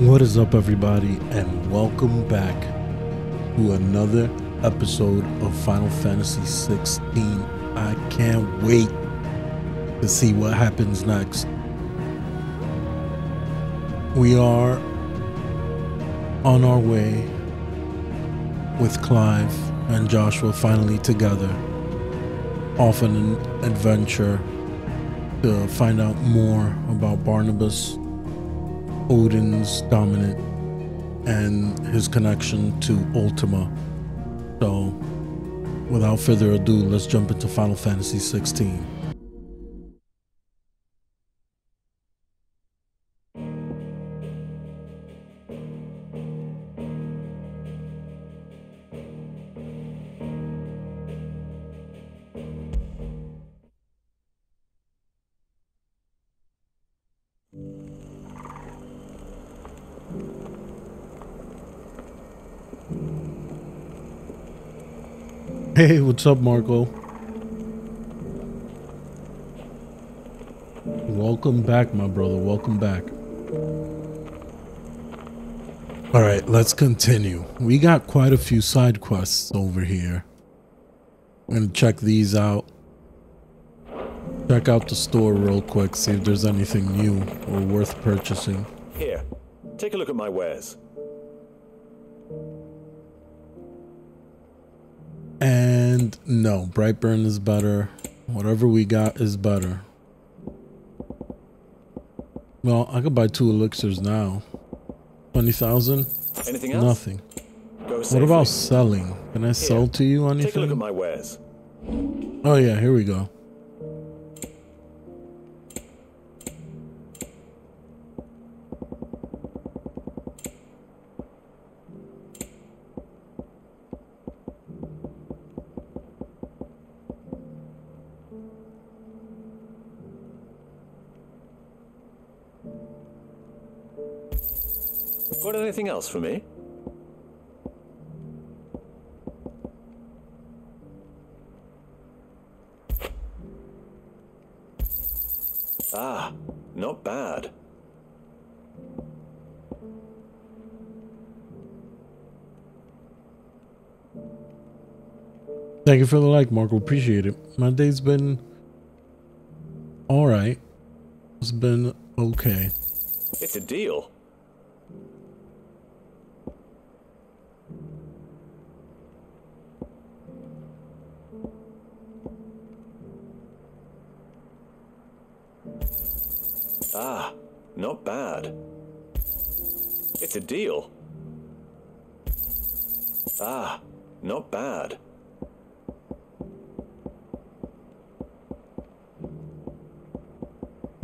What is up, everybody, and welcome back to another episode of Final Fantasy 16. I can't wait to see what happens next. We are on our way with Clive and Joshua finally together off on an adventure to find out more about Barnabas, Odin's dominant, and his connection to Ultima. So without further ado, let's jump into Final Fantasy 16. Hey, what's up, Marco? Welcome back, my brother. Welcome back. All right, let's continue. We got quite a few side quests over here. I'm gonna check these out. Check out the store real quick, see if there's anything new or worth purchasing. Here, take a look at my wares. And no, Brightburn is better. Whatever we got is better. Well, I could buy 2 elixirs now. 20,000? Anything else? Nothing. Go What about selling? Can I sell to you anything? Take a look at my wares. Oh yeah, here we go. Got anything else for me? Ah, not bad. Thank you for the like, Marco. Appreciate it. My day's been alright. It's been okay. It's a deal. Ah, not bad. It's a deal. Ah, not bad.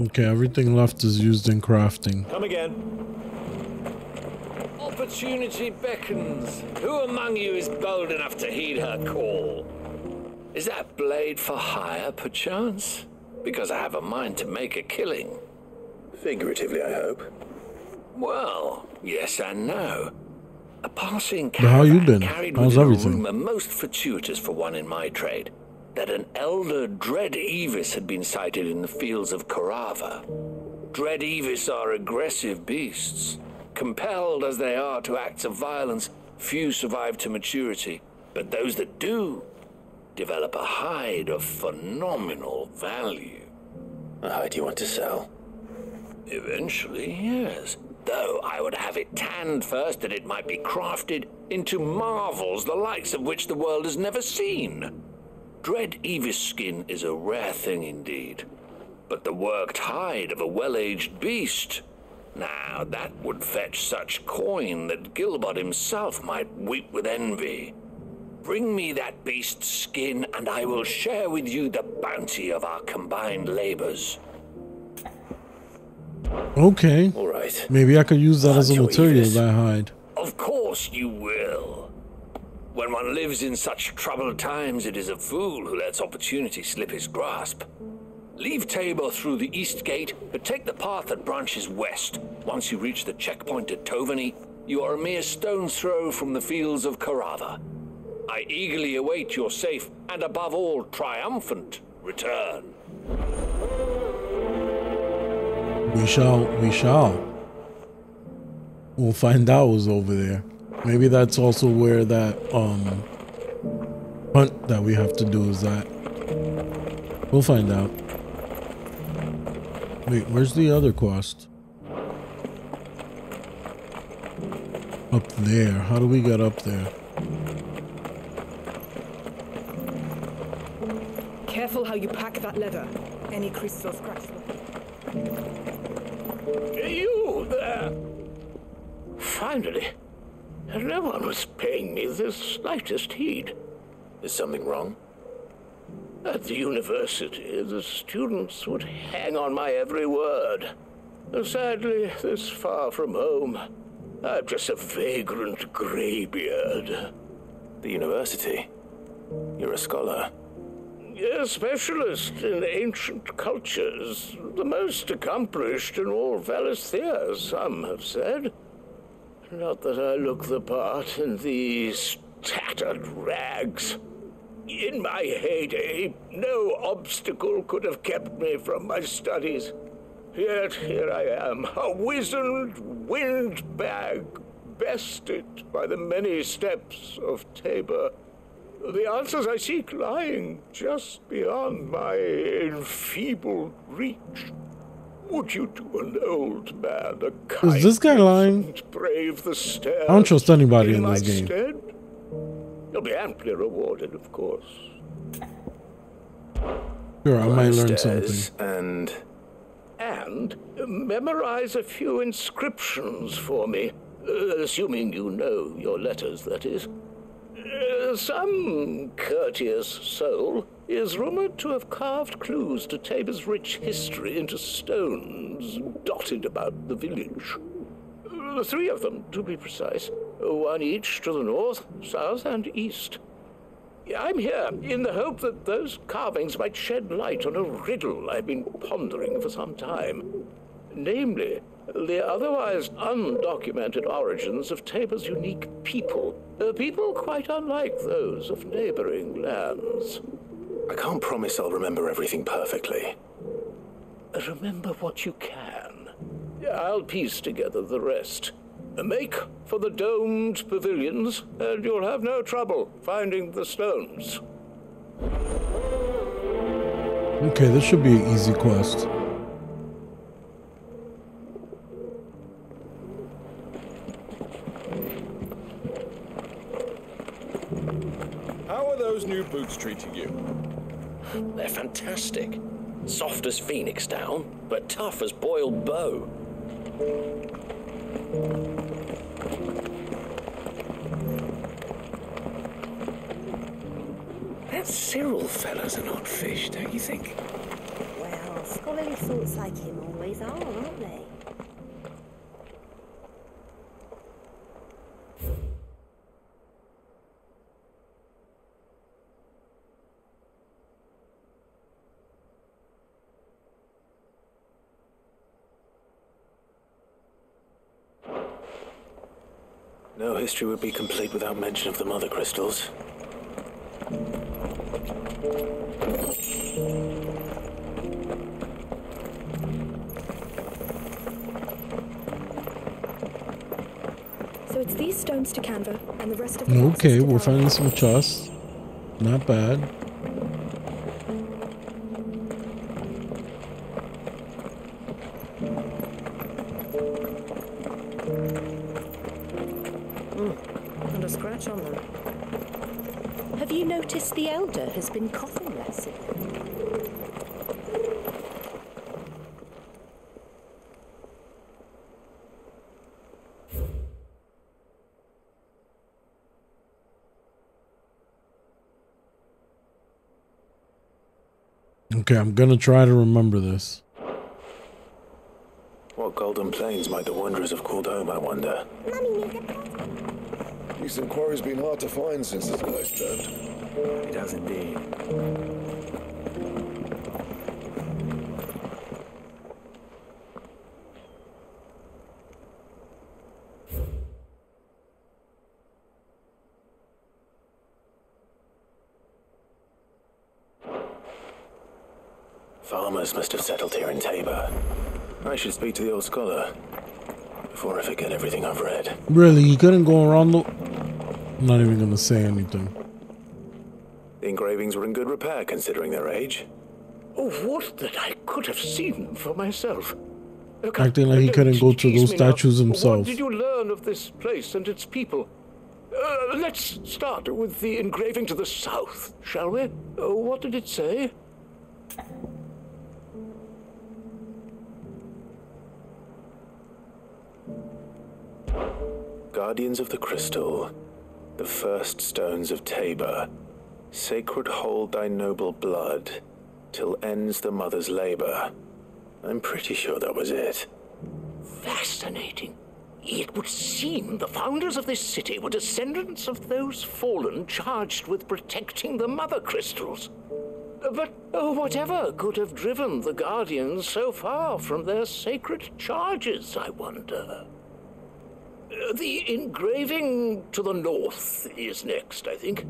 Okay, everything left is used in crafting. Come again. Opportunity beckons. Who among you is bold enough to heed her call? Is that blade for hire, perchance? Because I have a mind to make a killing. Figuratively, I hope. Well, yes and no. A passing But how you caravan been? carried How's with it a everything? rumor most fortuitous for one in my trade, that an elder Dread Evis had been sighted in the fields of Carava. Dread Evis are aggressive beasts. Compelled as they are to acts of violence, few survive to maturity, but those that do develop a hide of phenomenal value. A hide you want to sell? Eventually, yes. Though I would have it tanned first that it might be crafted into marvels the likes of which the world has never seen. Dread Evis skin is a rare thing indeed. But the worked hide of a well-aged beast, now that would fetch such coin that Gilbert himself might weep with envy. Bring me that beast's skin and I will share with you the bounty of our combined labors. Okay. All right. Maybe I could use that as a Joey, material, this- that hide. Of course you will. When one lives in such troubled times, it is a fool who lets opportunity slip his grasp. Leave Tabor through the east gate, but take the path that branches west. Once you reach the checkpoint at Tovani, you are a mere stone's throw from the fields of Carava. I eagerly await your safe and, above all, triumphant return. We shall. We'll find out who's over there. Maybe that's also where that hunt that we have to do is at. We'll find out. Wait, where's the other quest? Up there. How do we get up there? Careful how you pack that leather. Any creases or scratches. You there! Finally. No one was paying me the slightest heed. Is something wrong? At the university, the students would hang on my every word. Sadly, this far from home, I'm just a vagrant greybeard. The university? You're a scholar. A specialist in ancient cultures. The most accomplished in all Valisthea, some have said. Not that I look the part in these tattered rags. In my heyday, no obstacle could have kept me from my studies. Yet here I am, a wizened windbag, bested by the many steps of Tabor. The answers I seek lying just beyond my enfeebled reach. Would you to an old man a kindness Is this guy lying? and brave the stairs? I don't trust anybody in my this game. stead? You'll be amply rewarded, of course. Sure, I might learn Stairs something. And memorize a few inscriptions for me, assuming you know your letters, that is. Some courteous soul is rumored to have carved clues to Tabor's rich history into stones dotted about the village. 3 of them, to be precise, one each to the north, south, and east. I'm here in the hope that those carvings might shed light on a riddle I've been pondering for some time. Namely, the otherwise undocumented origins of Tabor's unique people. People quite unlike those of neighboring lands. I can't promise I'll remember everything perfectly. Remember what you can. I'll piece together the rest. Make for the domed pavilions, and you'll have no trouble finding the stones. Okay, this should be an easy quest. How are those new boots treating you? They're fantastic. Soft as phoenix down, but tough as boiled bow. That Cyril fella's an odd fish, don't you think? Well, scholarly sorts like him always are, aren't they? No history would be complete without mention of the mother crystals. So it's these stones to Canva and the rest of the Okay, boxes to we're Darrow. finding some chests. Not bad. Not a scratch on them. Have you noticed the elder has been coughing less? Okay, I'm gonna try to remember this. What golden plains might the wanderers have called home, I wonder? These inquiries been hard to find since this guy's turned. It does indeed. Farmers must have settled here in Tabor. I should speak to the old scholar. before I forget everything I've read. Really, you couldn't go around the... I'm not even gonna say anything. The engravings were in good repair considering their age. Oh, what that I could have seen for myself. Acting like he couldn't go to those statues himself. What did you learn of this place and its people? Let's start with the engraving to the south, shall we? What did it say? Guardians of the Crystal, the first stones of Tabor, sacred hold thy noble blood, till ends the mother's labor. I'm pretty sure that was it. Fascinating. It would seem the founders of this city were descendants of those fallen charged with protecting the mother crystals. But whatever could have driven the Guardians so far from their sacred charges, I wonder? The engraving to the north is next, I think.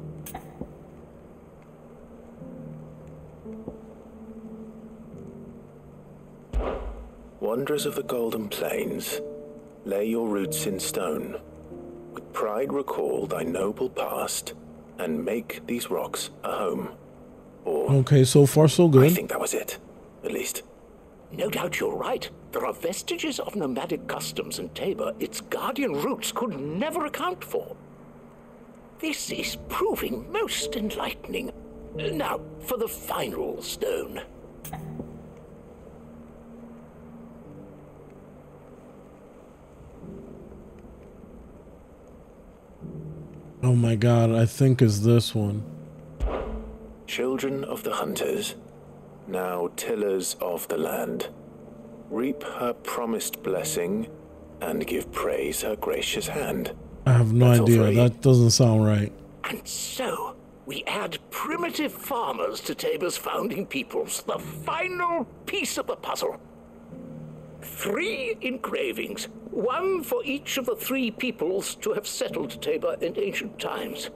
Wanderers of the Golden Plains, lay your roots in stone. With pride recall thy noble past, and make these rocks a home. Or Okay, so far so good. I think that was it, at least. No doubt you're right. There are vestiges of nomadic customs in Tabor its guardian roots could never account for. This is proving most enlightening. Now, for the final stone. Oh my god, I think it's this one. Children of the hunters, now tillers of the land, reap her promised blessing and give praise her gracious hand. I have no idea. That doesn't sound right. And so, we add primitive farmers to Tabor's founding peoples, the final piece of the puzzle. 3 engravings, one for each of the 3 peoples to have settled Tabor in ancient times.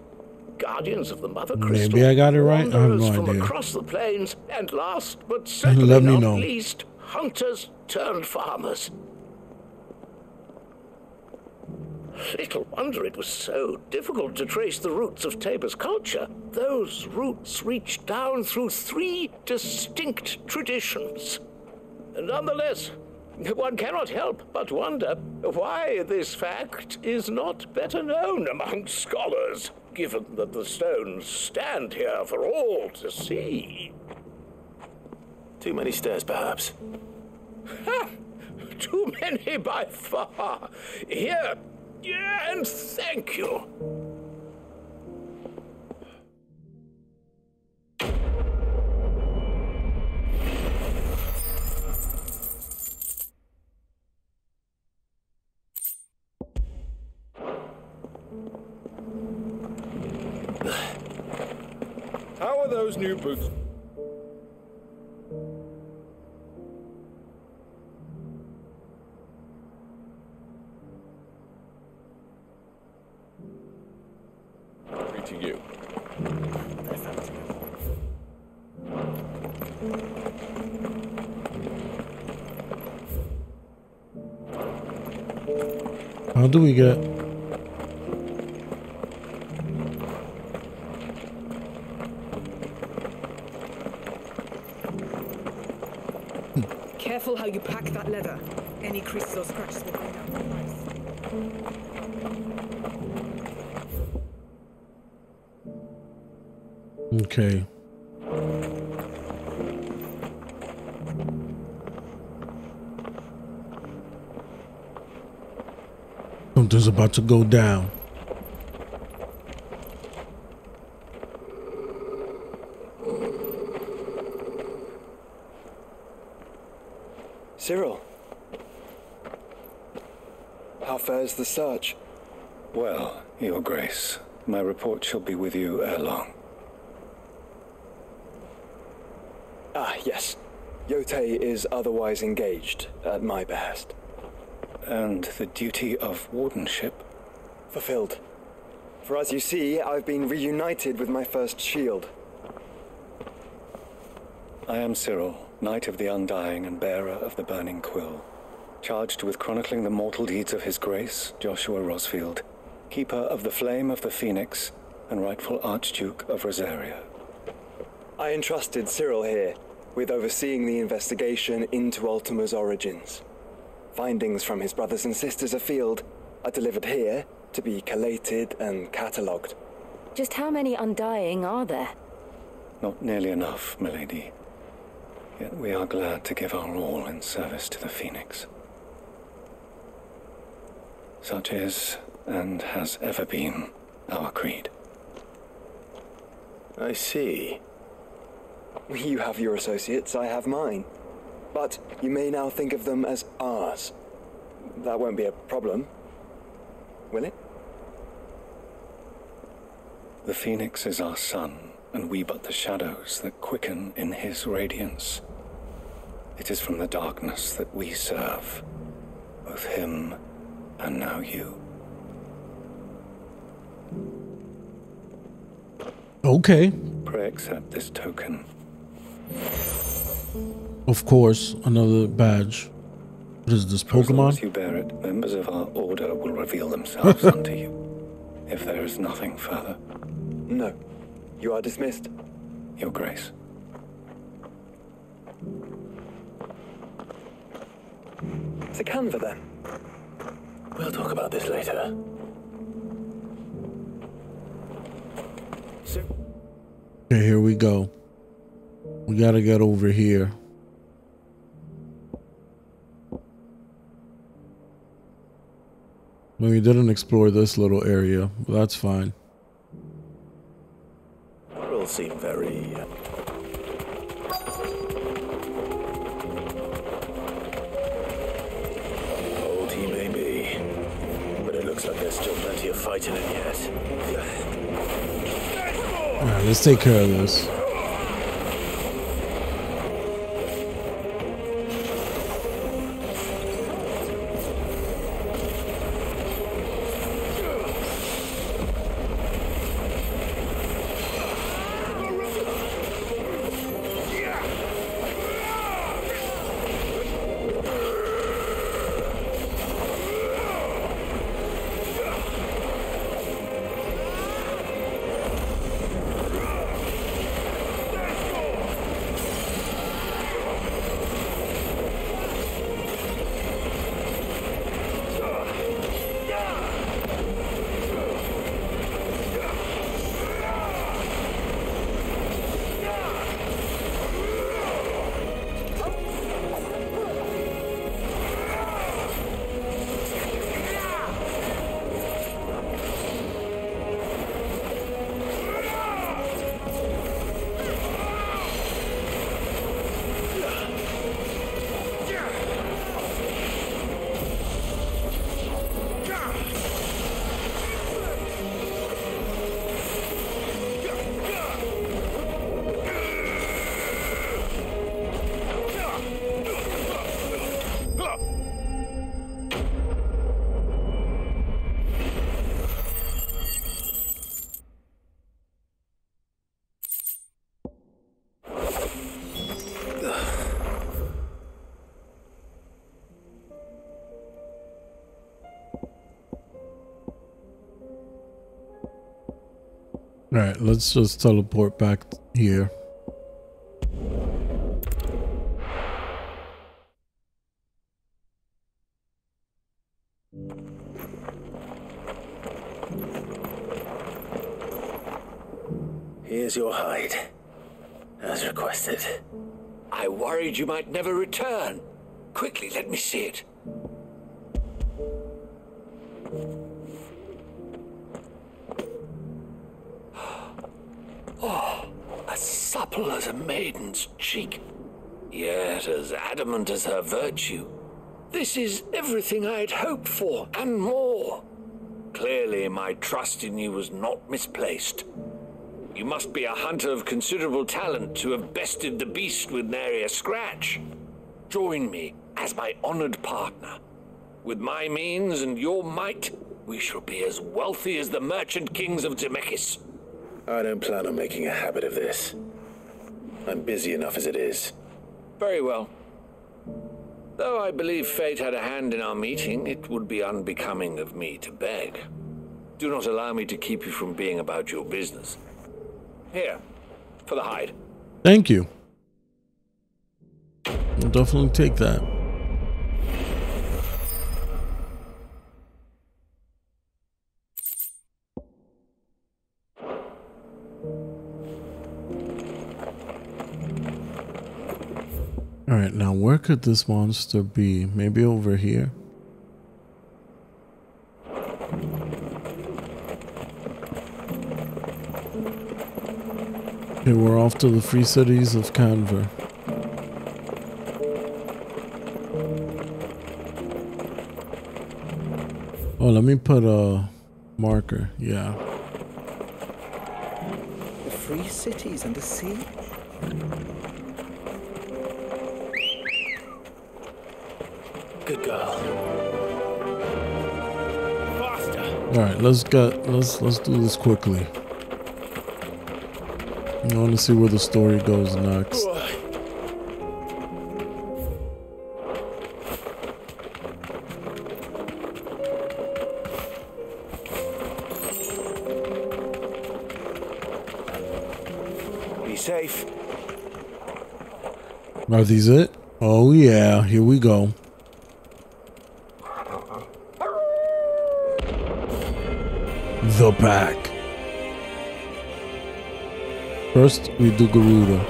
Guardians of the Mother Crystal. Maybe I got it right. I have no from idea. across the plains, and last but certainly not least, hunters turned farmers. Little wonder it was so difficult to trace the roots of Tabor's culture. Those roots reach down through 3 distinct traditions. Nonetheless, one cannot help but wonder why this fact is not better known among scholars, given that the stones stand here for all to see. Too many stairs, perhaps. Ha! Too many by far. Here, and thank you. How are those new boots? Treating you. How do we get... Careful how you pack that leather. Any creases or scratches will bring down the price. Okay. Something's about to go down. Cyril, how fares the search? Well, Your Grace, my report shall be with you ere long. Ah, yes. Yotei is otherwise engaged at my behest. And the duty of wardenship? Fulfilled. For as you see, I've been reunited with my first shield. I am Cyril, Knight of the Undying and bearer of the Burning Quill. charged with chronicling the mortal deeds of His Grace, Joshua Rosfield, Keeper of the Flame of the Phoenix, and rightful Archduke of Rosaria. I entrusted Cyril here with overseeing the investigation into Ultima's origins. Findings from his brothers and sisters afield are delivered here to be collated and catalogued. Just how many Undying are there? Not nearly enough, milady. Yet we are glad to give our all in service to the Phoenix. Such is, and has ever been, our creed. I see. You have your associates, I have mine. But you may now think of them as ours. That won't be a problem, will it? The Phoenix is our sun, and we but the shadows that quicken in his radiance. It is from the darkness that we serve, both him and now you. Okay. Pray accept this token. Of course, another badge. What is this, Pokemon? As long as you bear it, members of our order will reveal themselves unto you. If there is nothing further. No. You are dismissed. Your Grace. To Canva, then. We'll talk about this later. Okay, here we go. We gotta get over here. Well, we didn't explore this little area, but that's fine. Will seem very... old he may be, but it looks like there's still plenty of fight in it yet. Alright, let's take care of this. Alright, let's just teleport back here. Here's your hide, as requested. I worried you might never return. Quickly, let me see it. Oh, as supple as a maiden's cheek, yet as adamant as her virtue. This is everything I'd hoped for, and more. Clearly, my trust in you was not misplaced. You must be a hunter of considerable talent to have bested the beast with nary a scratch. Join me as my honored partner. With my means and your might, we shall be as wealthy as the merchant kings of Zemeckis. I don't plan on making a habit of this. I'm busy enough as it is. Very well. Though I believe fate had a hand in our meeting, it would be unbecoming of me to beg. Do not allow me to keep you from being about your business. Here, for the hide. Thank you. I'll definitely take that. Alright, now where could this monster be? Maybe over here? Okay, we're off to the free cities of Canver. Oh, let me put a marker. Yeah. The free cities and the sea? Good girl. Faster. All right, let's do this quickly. I want to see where the story goes next. Be safe. Are these it? Oh yeah, here we go. The pack. First, we do Garuda.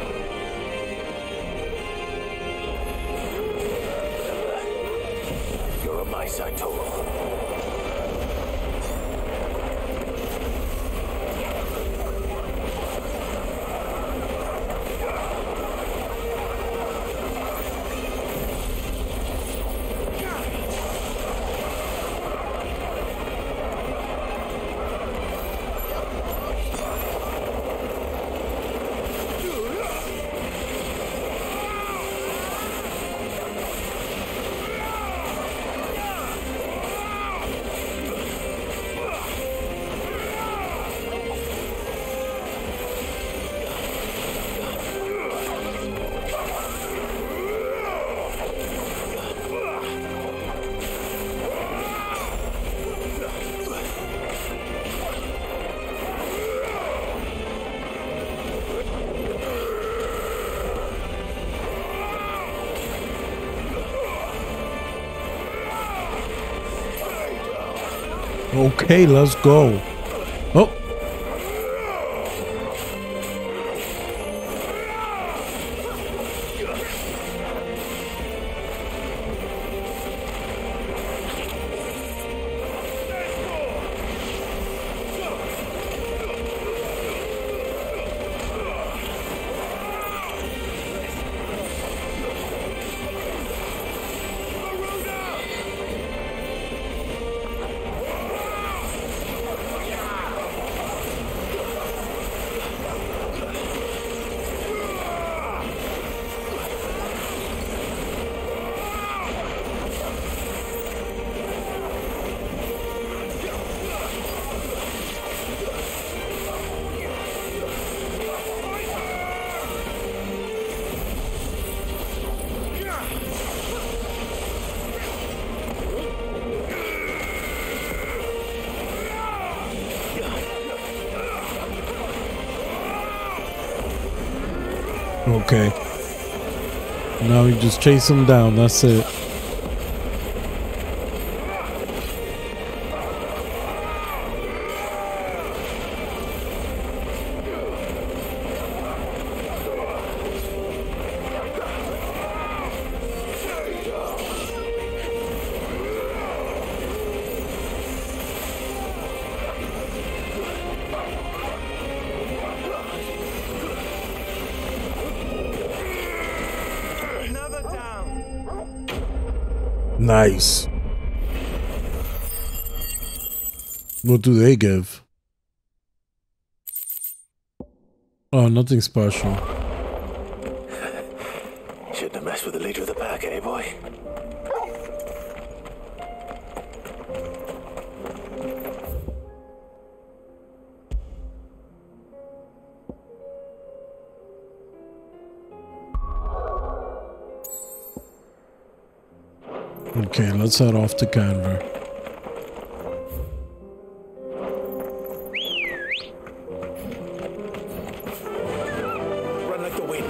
You're on my side, Toro. Okay, let's go. Oh. Okay. Now you just chase him down. That's it. Nice. What do they give? Oh, nothing special. Shouldn't have messed with the leader of the pack, eh, boy? Okay, let's head off to Canver. Run like the wind.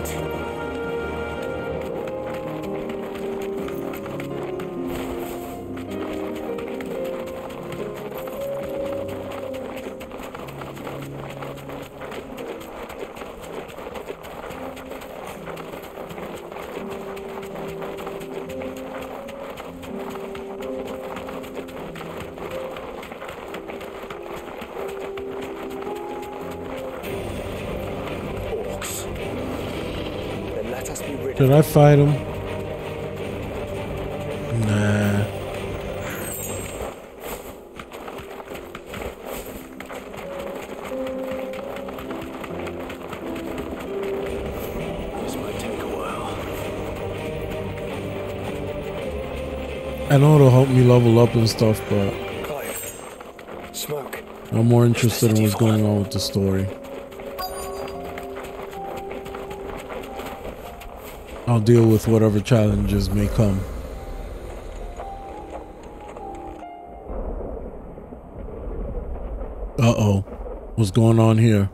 Did I fight him? Nah. This might take a while. I know it'll help me level up and stuff, but Smoke. I'm more interested in what's going on with the story. I'll deal with whatever challenges may come. Uh-oh. What's going on here?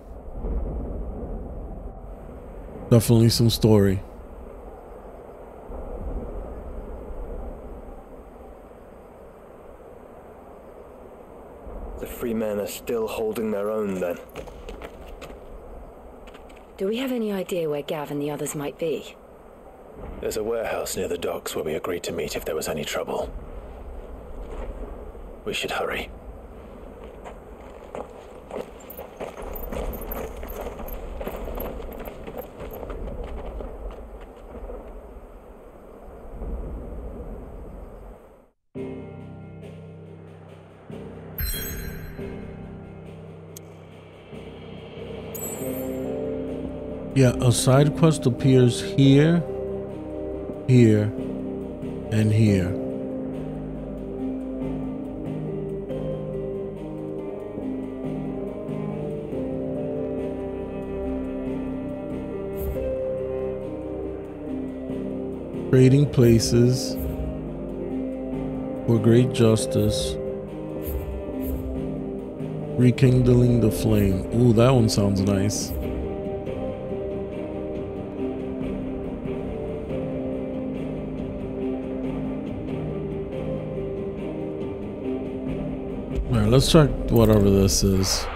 Definitely some story. The free men are still holding their own then. Do we have any idea where Gav and the others might be? There's a warehouse near the docks where we agreed to meet if there was any trouble. We should hurry. Yeah, a side quest appears here, here, and here. Trading places for great justice. Rekindling the flame. Ooh, that one sounds nice. Alright, let's check whatever this is.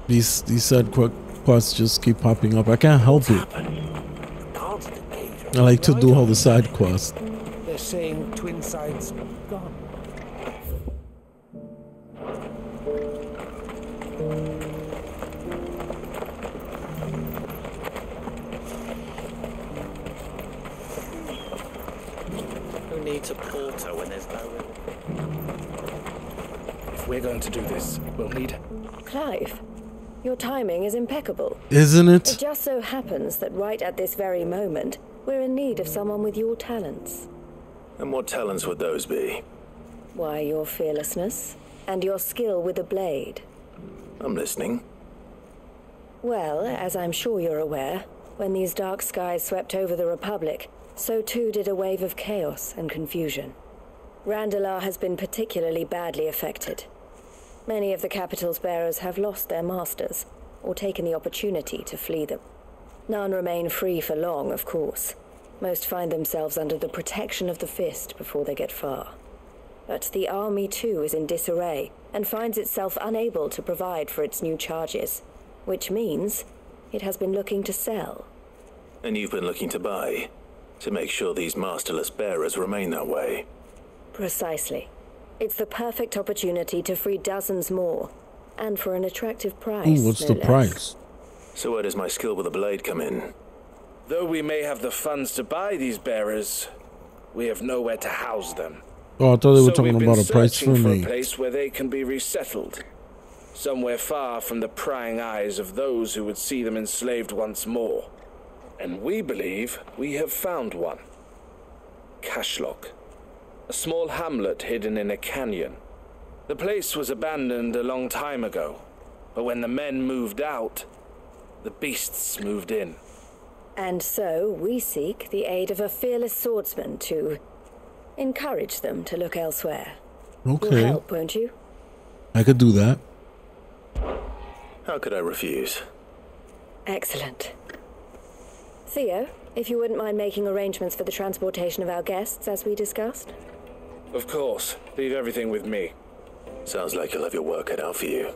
These side quests just keep popping up. I can't help it. I like to do all the side quests. They're saying twin sides gone. Who needs a porter when there's no room? If we're going to do this, we'll need... Clive, your timing is impeccable. Isn't it? It just so happens that right at this very moment, we're in need of someone with your talents. And what talents would those be? Why, your fearlessness and your skill with a blade. I'm listening. Well, as I'm sure you're aware, when these dark skies swept over the Republic, so too did a wave of chaos and confusion. Randalar has been particularly badly affected. Many of the capital's bearers have lost their masters, or taken the opportunity to flee them. None remain free for long, of course. Most find themselves under the protection of the Fist before they get far. But the army too is in disarray, and finds itself unable to provide for its new charges, which means it has been looking to sell. And you've been looking to buy, to make sure these masterless bearers remain that way. Precisely. It's the perfect opportunity to free dozens more, and for an attractive price. Ooh, what's no the less. price? So where does my skill with a blade come in? Though we may have the funds to buy these bearers, we have nowhere to house them. Oh, I thought they were So talking we've been about a price for searching for me. a place where they can be resettled. Somewhere far from the prying eyes of those who would see them enslaved once more. And we believe we have found one. Cashlock. A small hamlet hidden in a canyon. The place was abandoned a long time ago, but when the men moved out, the beasts moved in. And so we seek the aid of a fearless swordsman to encourage them to look elsewhere. Okay. You'll help, won't you? I could do that. How could I refuse? Excellent. Theo, if you wouldn't mind making arrangements for the transportation of our guests, as we discussed. Of course. Leave everything with me. Sounds like you'll have your work cut out for you.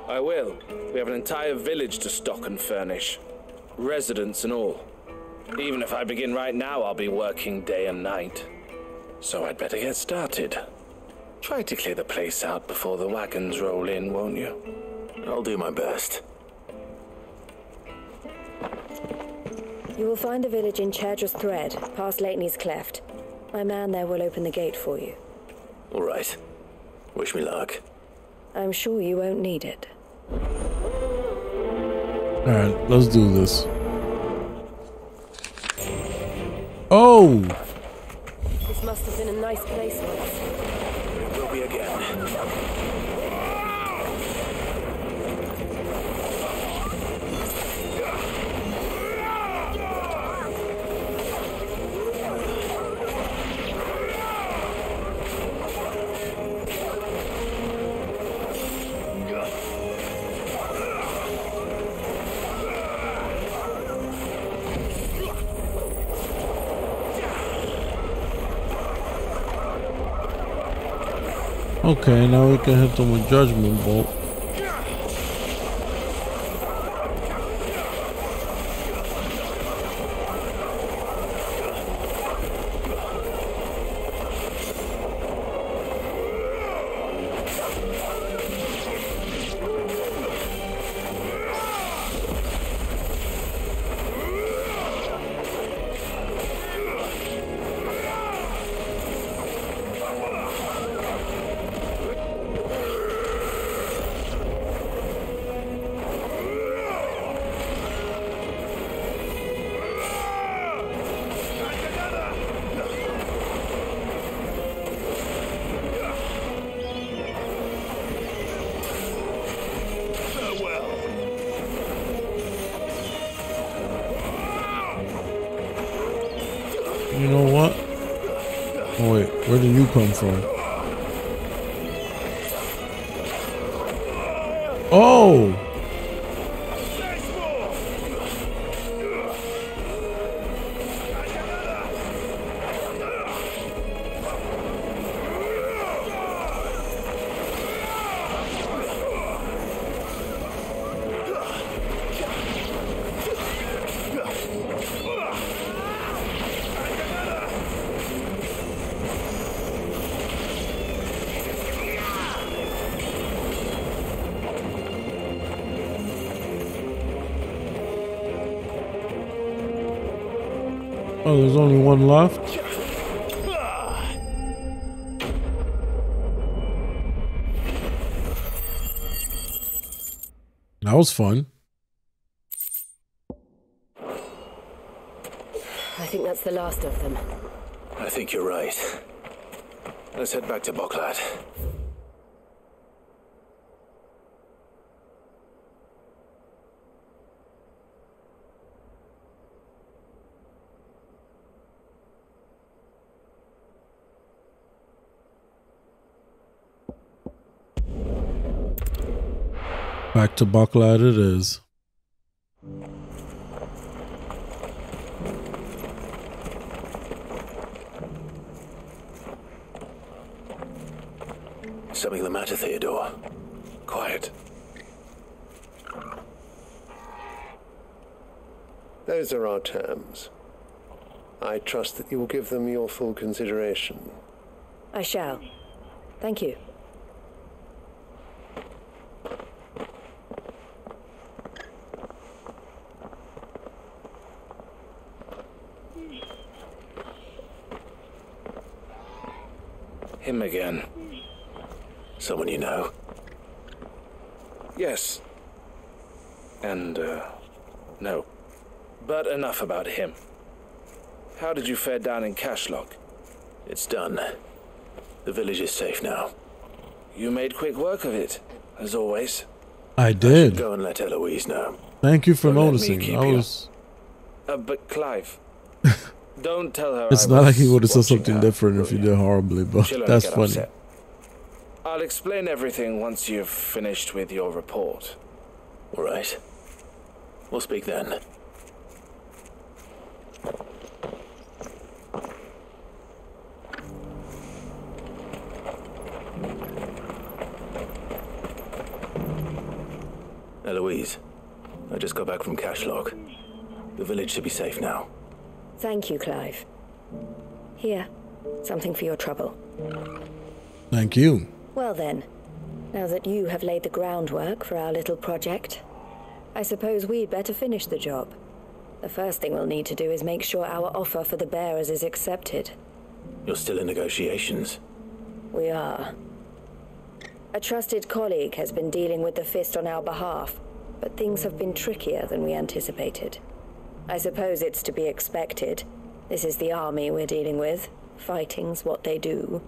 I will. We have an entire village to stock and furnish. Residents and all. Even if I begin right now, I'll be working day and night. So I'd better get started. Try to clear the place out before the wagons roll in, won't you? I'll do my best. You will find a village in Chairdra's Thread, past Lateney's Cleft. My man there will open the gate for you. All right. Wish me luck. I'm sure you won't need it. Alright, let's do this. Oh! This must have been a nice place once. It will be again. Okay, now we can hit them with Judgment Bolt. You know what? Oh, wait, where did you come from? Oh! Oh, there's only one left. That was fun. I think that's the last of them. I think you're right. Let's head back to Boklat. Back to Boklat it is. Something the matter, Theodore? Quiet. Those are our terms. I trust that you will give them your full consideration. I shall. Thank you. Him again. Someone you know? Yes. And, no. But enough about him. How did you fare down in Cashlock? It's done. The village is safe now. You made quick work of it, as always. I did. Go and let Eloise know. Thank you for noticing. But Clive, don't tell her It's not like he would have said something different if you did horribly, but that's funny. Upset. I'll explain everything once you've finished with your report. All right. We'll speak then. Eloise, I just got back from Cashlog. The village should be safe now. Thank you, Clive. Here, something for your trouble. Thank you. Well then, now that you have laid the groundwork for our little project, I suppose we'd better finish the job. The first thing we'll need to do is make sure our offer for the bearers is accepted. You're still in negotiations? We are. A trusted colleague has been dealing with the Fist on our behalf, but things have been trickier than we anticipated. I suppose it's to be expected. This is the army we're dealing with. Fighting's what they do.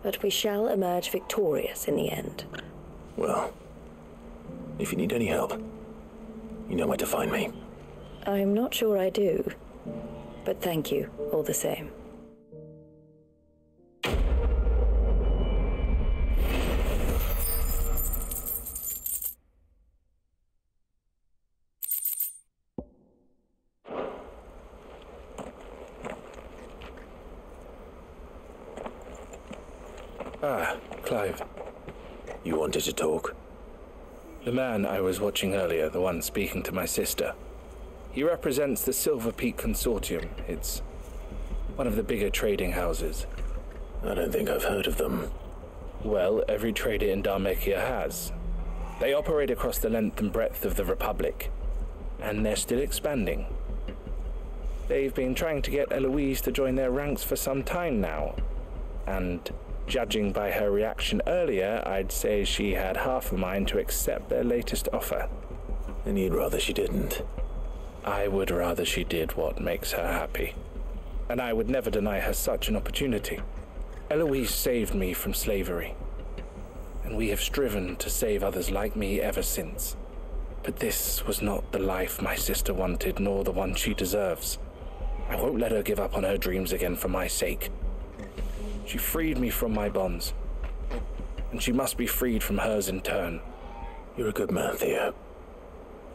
But we shall emerge victorious in the end. Well, if you need any help, you know where to find me. I'm not sure I do, but thank you all the same. Ah, Clive. You wanted to talk? The man I was watching earlier, the one speaking to my sister, he represents the Silver Peak Consortium. It's one of the bigger trading houses. I don't think I've heard of them. Well, every trader in Dharmekia has. They operate across the length and breadth of the Republic, and they're still expanding. They've been trying to get Eloise to join their ranks for some time now, and judging by her reaction earlier, I'd say she had half a mind to accept their latest offer. And you'd rather she didn't? I would rather she did what makes her happy. And I would never deny her such an opportunity. Eloise saved me from slavery, and we have striven to save others like me ever since. But this was not the life my sister wanted, nor the one she deserves. I won't let her give up on her dreams again for my sake. She freed me from my bonds, and she must be freed from hers in turn. You're a good man, Theo.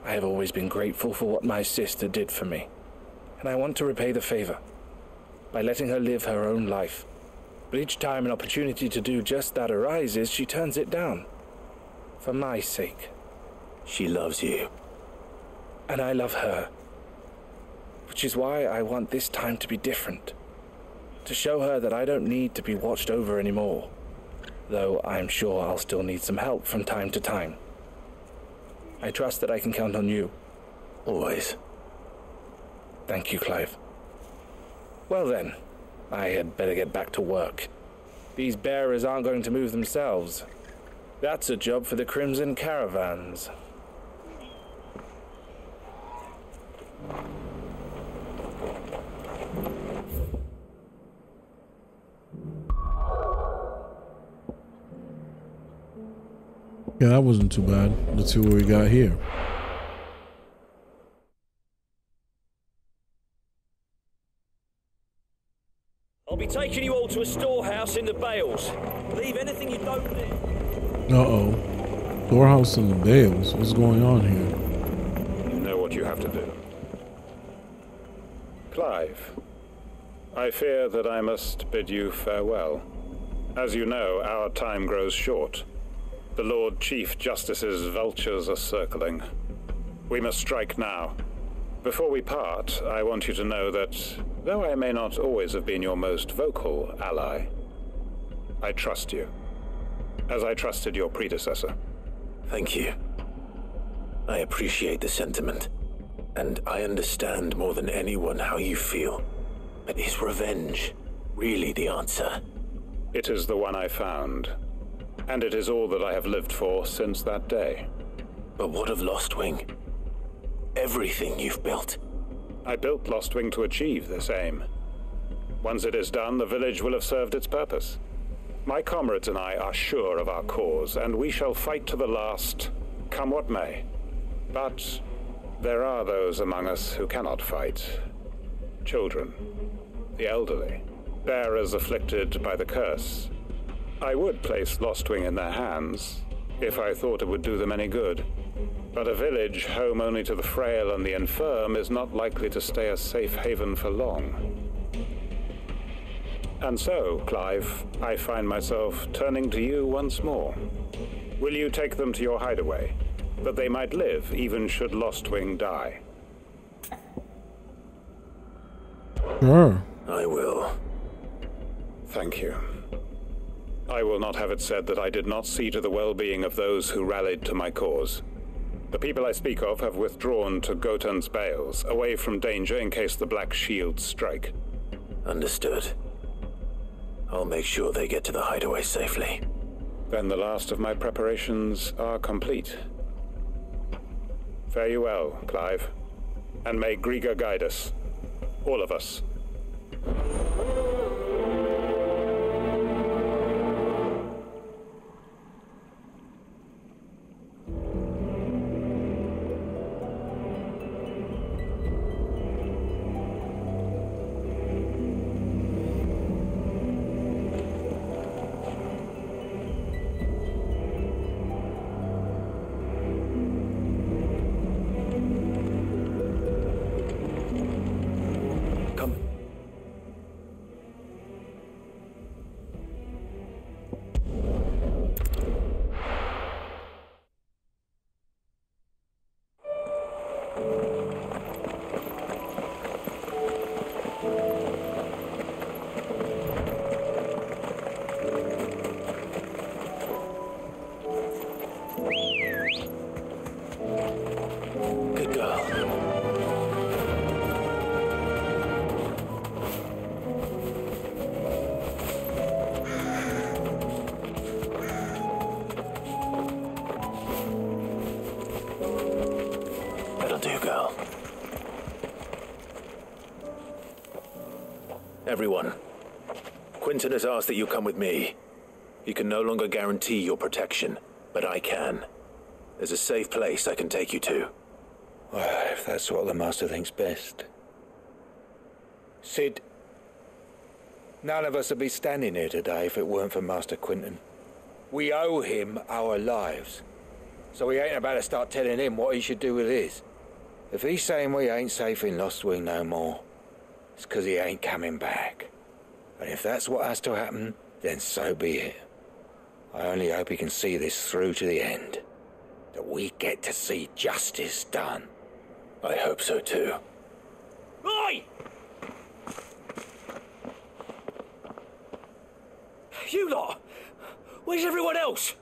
I have always been grateful for what my sister did for me, and I want to repay the favor by letting her live her own life. But each time an opportunity to do just that arises, she turns it down. For my sake. She loves you. And I love her. Which is why I want this time to be different. To show her that I don't need to be watched over anymore. Though I'm sure I'll still need some help from time to time. I trust that I can count on you. Always. Thank you, Clive. Well then, I had better get back to work. These bearers aren't going to move themselves. That's a job for the Crimson Caravans. Yeah, that wasn't too bad. Let's see what we got here. I'll be taking you all to a storehouse in the Bales. Leave anything you don't need. Uh-oh. Storehouse in the Bales. What's going on here? You know what you have to do. Clive, I fear that I must bid you farewell. As you know, our time grows short. The Lord Chief Justice's vultures are circling. We must strike now. Before we part, I want you to know that, though I may not always have been your most vocal ally, I trust you, as I trusted your predecessor. Thank you. I appreciate the sentiment, and I understand more than anyone how you feel. But is revenge really the answer? It is the one I found. And it is all that I have lived for since that day. But what of Lostwing? Everything you've built. I built Lostwing to achieve this aim. Once it is done, the village will have served its purpose. My comrades and I are sure of our cause, and we shall fight to the last, come what may. But There are those among us who cannot fight. Children, the elderly, bearers afflicted by the curse. I would place Lostwing in their hands, if I thought it would do them any good. But a village home only to the frail and the infirm is not likely to stay a safe haven for long. And so, Clive, I find myself turning to you once more. Will you take them to your hideaway, that they might live even should Lostwing die? Sure. I will. Thank you. I will not have it said that I did not see to the well-being of those who rallied to my cause. The people I speak of have withdrawn to Gotan's Bales, away from danger in case the Black Shields strike. Understood. I'll make sure they get to the hideaway safely. Then the last of my preparations are complete. Fare you well, Clive. And may Griga guide us. All of us. Everyone, Quinton has asked that you come with me. He can no longer guarantee your protection, but I can. There's a safe place I can take you to. Well, if that's what the Master thinks best. Sid, none of us would be standing here today if it weren't for Master Quinton. We owe him our lives. So we ain't about to start telling him what he should do with his. If he's saying we ain't safe in Lostwing no more, it's 'cause he ain't coming back. And if that's what has to happen, then so be it. I only hope he can see this through to the end. That we get to see justice done. I hope so too. Oi! You lot! Where's everyone else?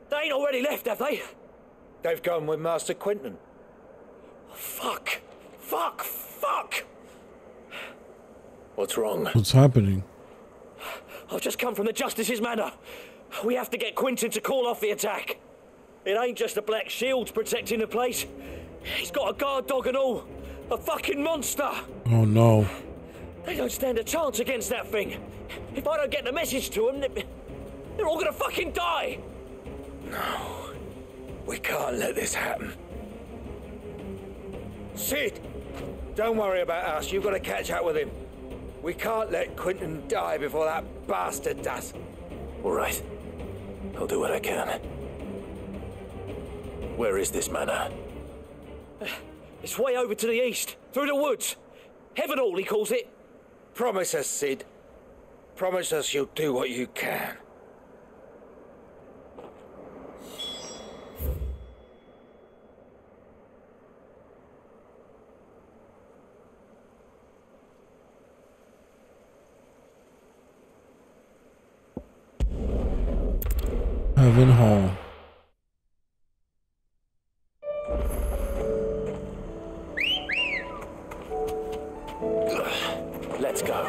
They ain't already left, have they? They've gone with Master Quinton. Fuck! Fuck! Fuck! What's wrong? What's happening? I've just come from the Justice's manor. We have to get Quinton to call off the attack. It ain't just the Black Shields protecting the place. He's got a guard dog and all. A fucking monster. Oh no. They don't stand a chance against that thing. If I don't get the message to them, they're all gonna fucking die. No. We can't let this happen. Sid! Don't worry about us. You've got to catch up with him. We can't let Quinton die before that bastard does. All right. I'll do what I can. Where is this manor? It's way over to the east, through the woods. Heavenhall, he calls it. Promise us, Sid. Promise us you'll do what you can. Heavenhall. Let's go.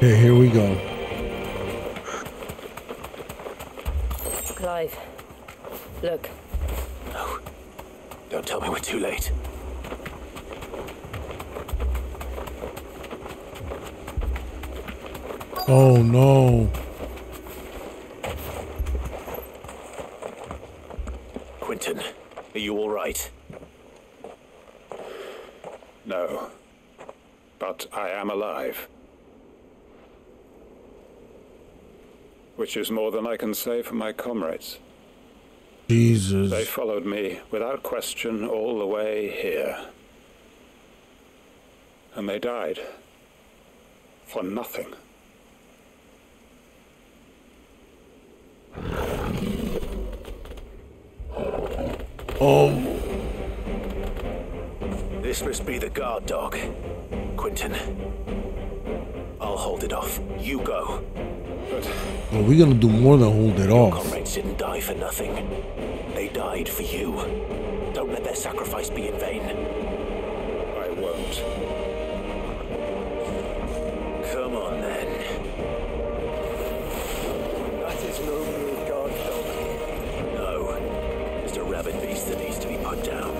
Okay, here we go. Clive, look. No. Don't tell me we're too late. Oh no. Quentin, are you all right? No. But I am alive. Which is more than I can say for my comrades. Jesus. They followed me without question all the way here. And they died. For nothing. Oh. This must be the guard dog. Quentin. I'll hold it off. You go. But Well, we're gonna do more than hold it off. Comrades didn't die for nothing. They died for you. Don't let their sacrifice be in vain. I won't. Come on, then. That is no mere guard dog. No. Just a rabid beast that needs to be put down.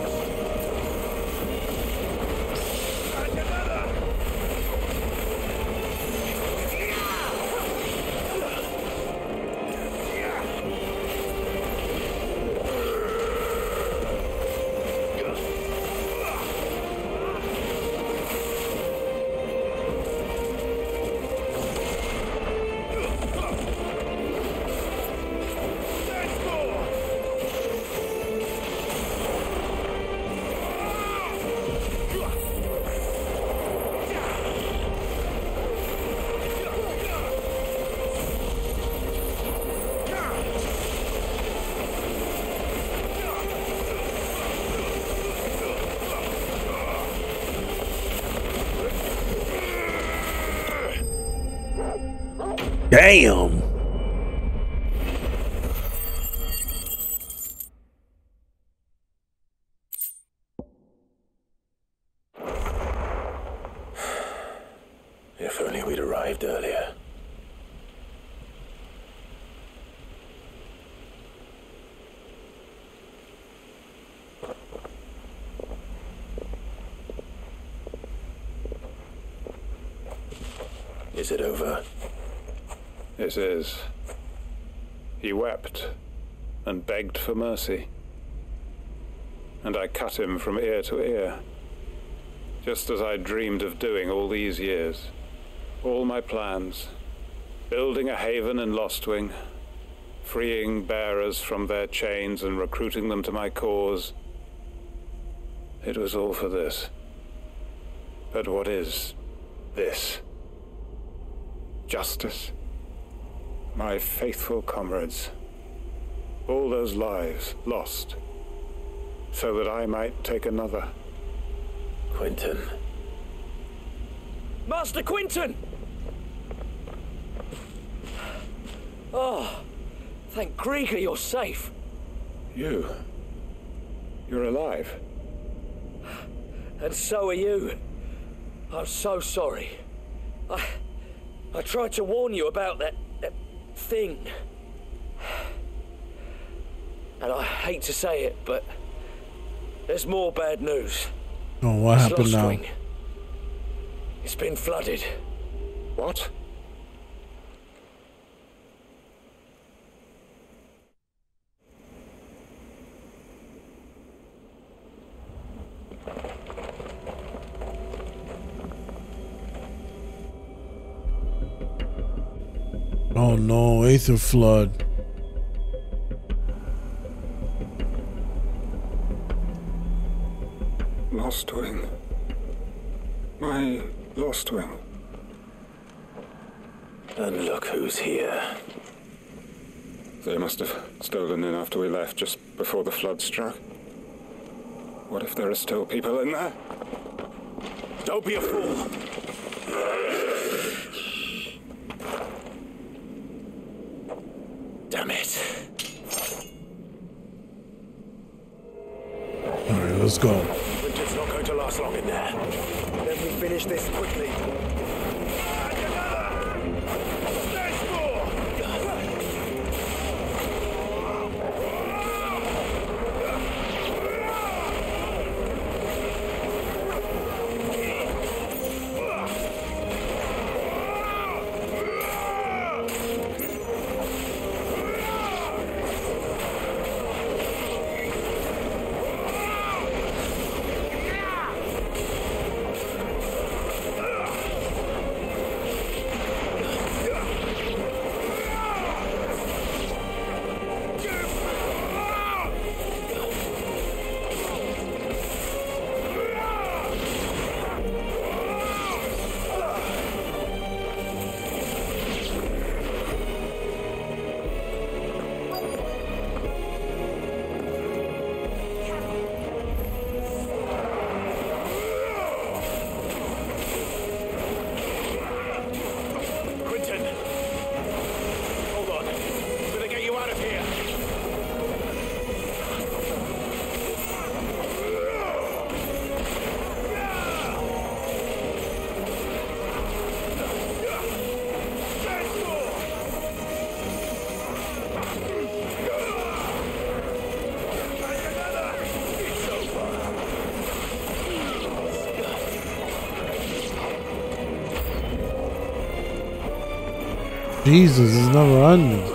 Damn. If only we'd arrived earlier. Is it over? It is. He wept and begged for mercy. And I cut him from ear to ear, just as I dreamed of doing all these years. All my plans, building a haven in Lostwing, freeing bearers from their chains and recruiting them to my cause. It was all for this. But what is this? Justice? My faithful comrades. All those lives lost, so that I might take another. Quentin. Master Quentin! Oh, thank Grieger you're safe. You're alive. And so are you. I'm so sorry. I tried to warn you about that thing. And I hate to say it, but there's more bad news. Oh, what happened now? Lostwing. It's been flooded. What? Oh no, Aether Flood. Lostwing. My Lostwing. And look who's here. They must have stolen in after we left, just before the flood struck. What if there are still people in there? Don't be a fool. Damn it. Alright, let's go. Winter's not going to last long in there. Then we finish this quickly. Jesus, it's never ending.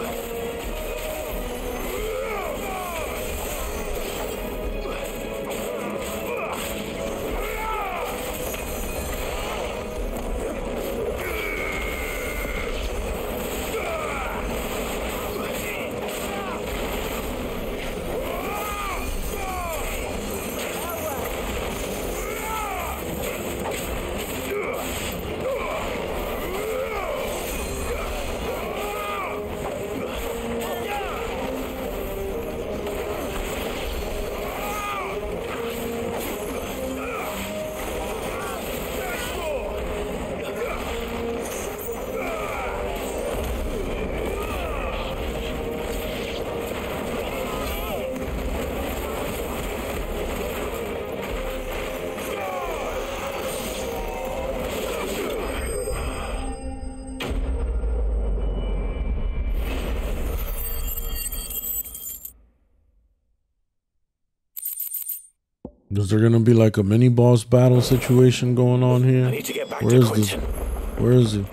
Is there gonna be like a mini boss battle situation going on here? I need to get back Where to is Quentin. Where is he?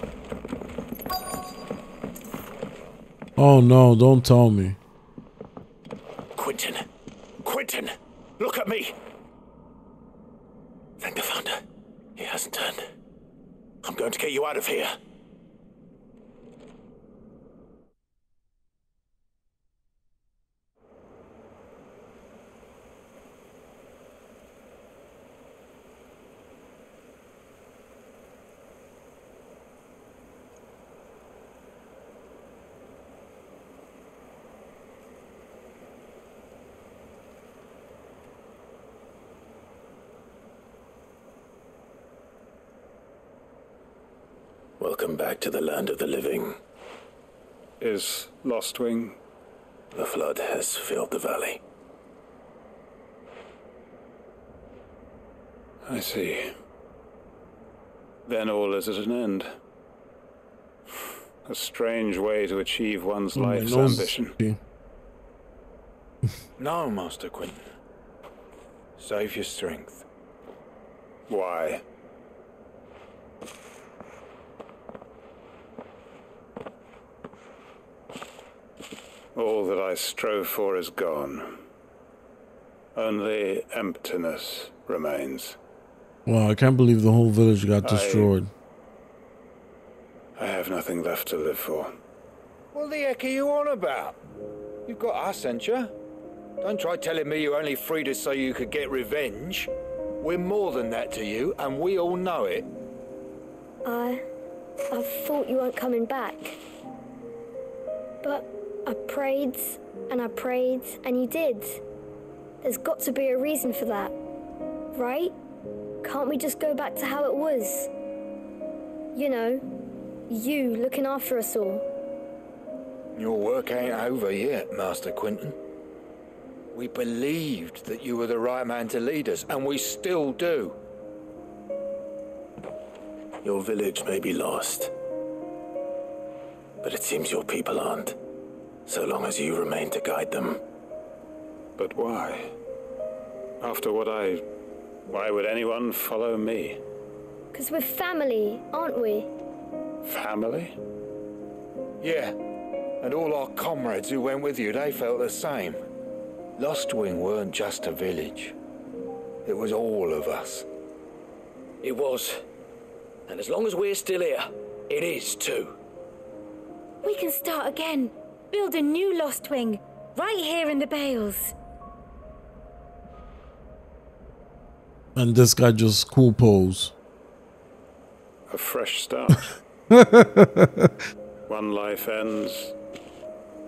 Oh no, don't tell me. Quentin. Quentin, look at me. Thank the Founder. He hasn't turned. I'm going to get you out of here. Welcome back to the land of the living. Is Lostwing? The flood has filled the valley. I see. Then all is at an end. A strange way to achieve one's life's ambition. No, Master Quentin. Save your strength. Why? All that I strove for is gone. Only emptiness remains. Wow, I can't believe the whole village got destroyed. I have nothing left to live for. What the heck are you on about? You've got us, ain't you? Don't try telling me you only freed us so you could get revenge. We're more than that to you, and we all know it. I thought you weren't coming back. But I prayed, and you did. There's got to be a reason for that, right? Can't we just go back to how it was? You know, you looking after us all. Your work ain't over yet, Master Quentin. We believed that you were the right man to lead us, and we still do. Your village may be lost, but it seems your people aren't, so long as you remain to guide them. But why? After what why would anyone follow me? 'Cause we're family, aren't we? Family? Yeah, and all our comrades who went with you, they felt the same. Lostwing weren't just a village. It was all of us. It was. And as long as we're still here, it is too. We can start again. Build a new Lostwing, right here in the Bales. And this guy just cool pose. A fresh start. One life ends,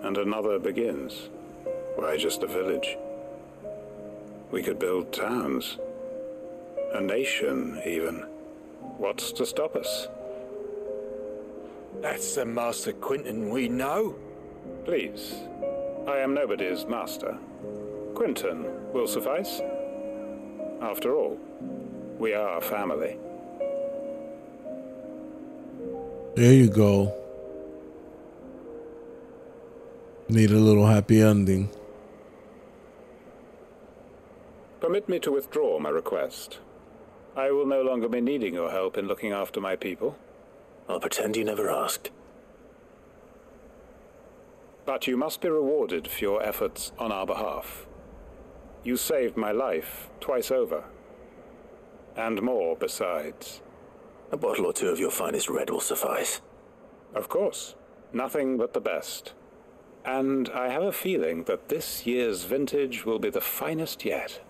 and another begins. Why just a village? We could build towns. A nation, even. What's to stop us? That's the Master Quentin we know. Please. I am nobody's master. Quentin will suffice. After all, we are family. There you go. Need a little happy ending. Permit me to withdraw my request. I will no longer be needing your help in looking after my people. I'll pretend you never asked. But you must be rewarded for your efforts on our behalf. You saved my life twice over. And more besides. A bottle or two of your finest red will suffice. Of course. Nothing but the best. And I have a feeling that this year's vintage will be the finest yet.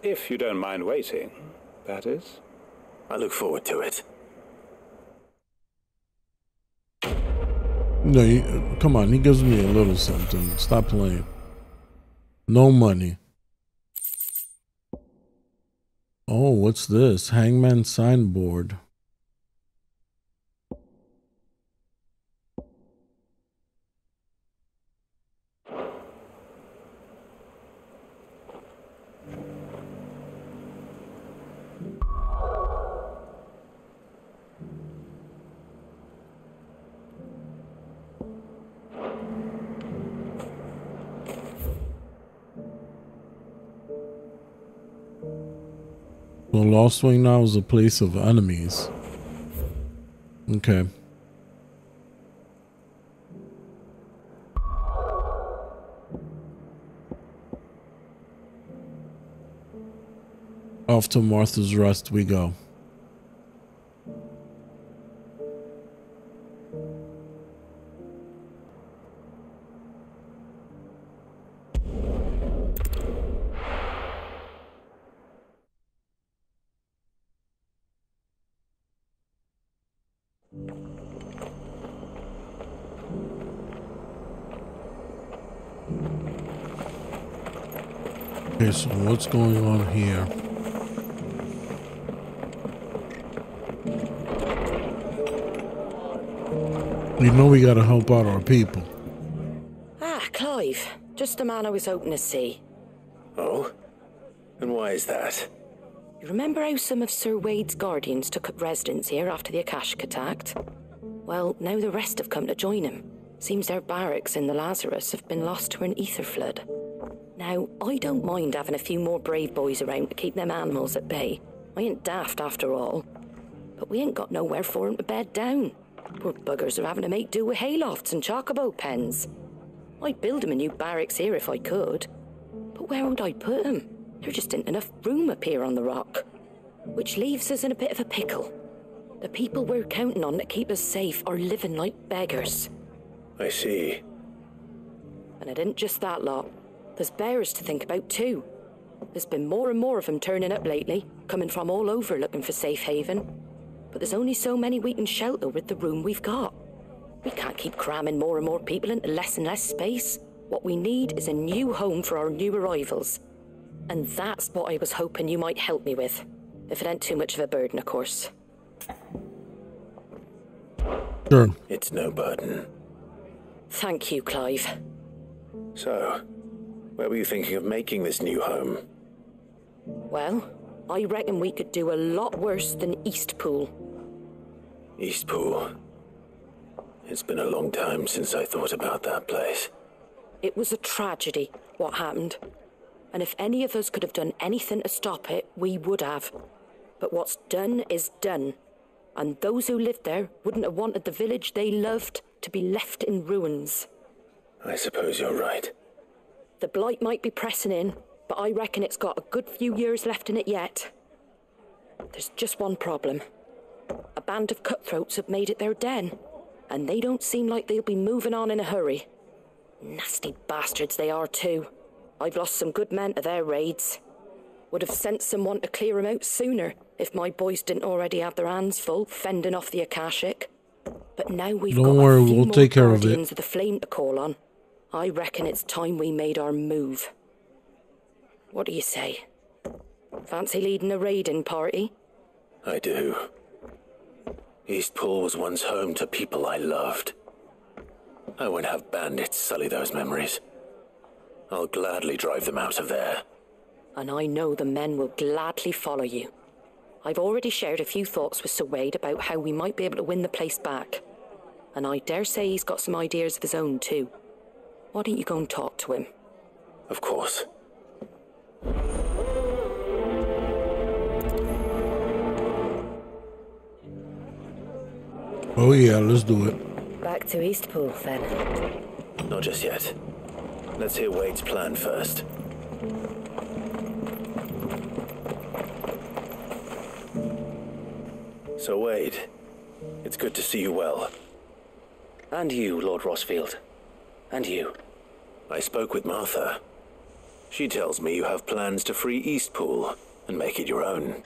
If you don't mind waiting, that is. I look forward to it. No, come on. He gives me a little something. Stop playing. No money. Oh, what's this? Hangman signboard. The Lost Wing now is a place of enemies. Okay. Off to Martha's Rest we go. Okay, so what's going on here? You know we gotta help out our people. Ah, Clive. Just the man I was hoping to see. Oh? And why is that? You remember how some of Sir Wade's guardians took up residence here after the Akashic attacked? Well, now the rest have come to join him. Seems their barracks in the Lazarus have been lost to an ether flood. Now, I don't mind having a few more brave boys around to keep them animals at bay. I ain't daft after all. But we ain't got nowhere for 'em to bed down. Poor buggers are having to make do with haylofts and chocobo pens. I'd build 'em a new barracks here if I could. But where would I put 'em? There just ain't enough room up here on the rock. Which leaves us in a bit of a pickle. The people we're counting on to keep us safe are living like beggars. I see. And it ain't just that lot. There's bears to think about too. There's been more and more of them turning up lately, coming from all over looking for safe haven. But there's only so many we can shelter with the room we've got. We can't keep cramming more and more people into less and less space. What we need is a new home for our new arrivals. And that's what I was hoping you might help me with. If it ain't too much of a burden, of course. Sure. It's no burden. Thank you, Clive. So, where were you thinking of making this new home? Well, I reckon we could do a lot worse than Eastpool. Eastpool? It's been a long time since I thought about that place. It was a tragedy, what happened. And if any of us could have done anything to stop it, we would have. But what's done is done. And those who lived there wouldn't have wanted the village they loved to be left in ruins. I suppose you're right. The blight might be pressing in, but I reckon it's got a good few years left in it yet. There's just one problem. A band of cutthroats have made it their den, and they don't seem like they'll be moving on in a hurry. Nasty bastards they are too. I've lost some good men to their raids. Would have sent someone to clear 'em out sooner if my boys didn't already have their hands full fending off the Akashic. But now we've got worry, a few we'll more take care of it. guardians of the flame to call on. I reckon it's time we made our move. What do you say? Fancy leading a raiding party? I do. Eastpool was once home to people I loved. I won't have bandits sully those memories. I'll gladly drive them out of there. And I know the men will gladly follow you. I've already shared a few thoughts with Sir Wade about how we might be able to win the place back. And I dare say he's got some ideas of his own too. Why don't you go and talk to him? Of course. Oh yeah, let's do it. Back to Eastpool then. Not just yet. Let's hear Wade's plan first. So, Wade, it's good to see you well. And you, Lord Rossfield. And you. I spoke with Martha. She tells me you have plans to free Eastpool and make it your own.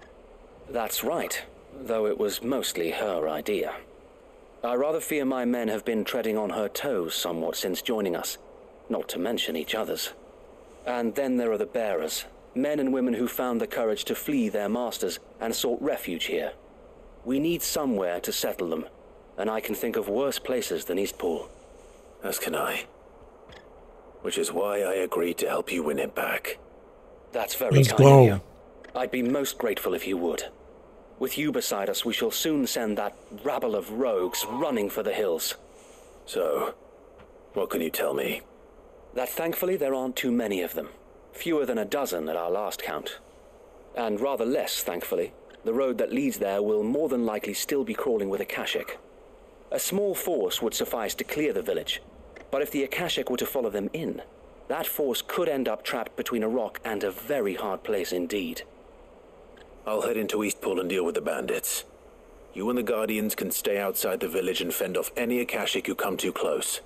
That's right, though it was mostly her idea. I rather fear my men have been treading on her toes somewhat since joining us, not to mention each other's. And then there are the bearers, men and women who found the courage to flee their masters and sought refuge here. We need somewhere to settle them, and I can think of worse places than Eastpool. As can I. Which is why I agreed to help you win it back. That's very kind of you. I'd be most grateful if you would. With you beside us, we shall soon send that rabble of rogues running for the hills. So, what can you tell me? That thankfully there aren't too many of them. Fewer than a dozen at our last count. And rather less, thankfully. The road that leads there will more than likely still be crawling with Akashic. A small force would suffice to clear the village, but if the Akashic were to follow them in, that force could end up trapped between a rock and a very hard place indeed. I'll head into Eastpool and deal with the bandits. You and the Guardians can stay outside the village and fend off any Akashic who come too close.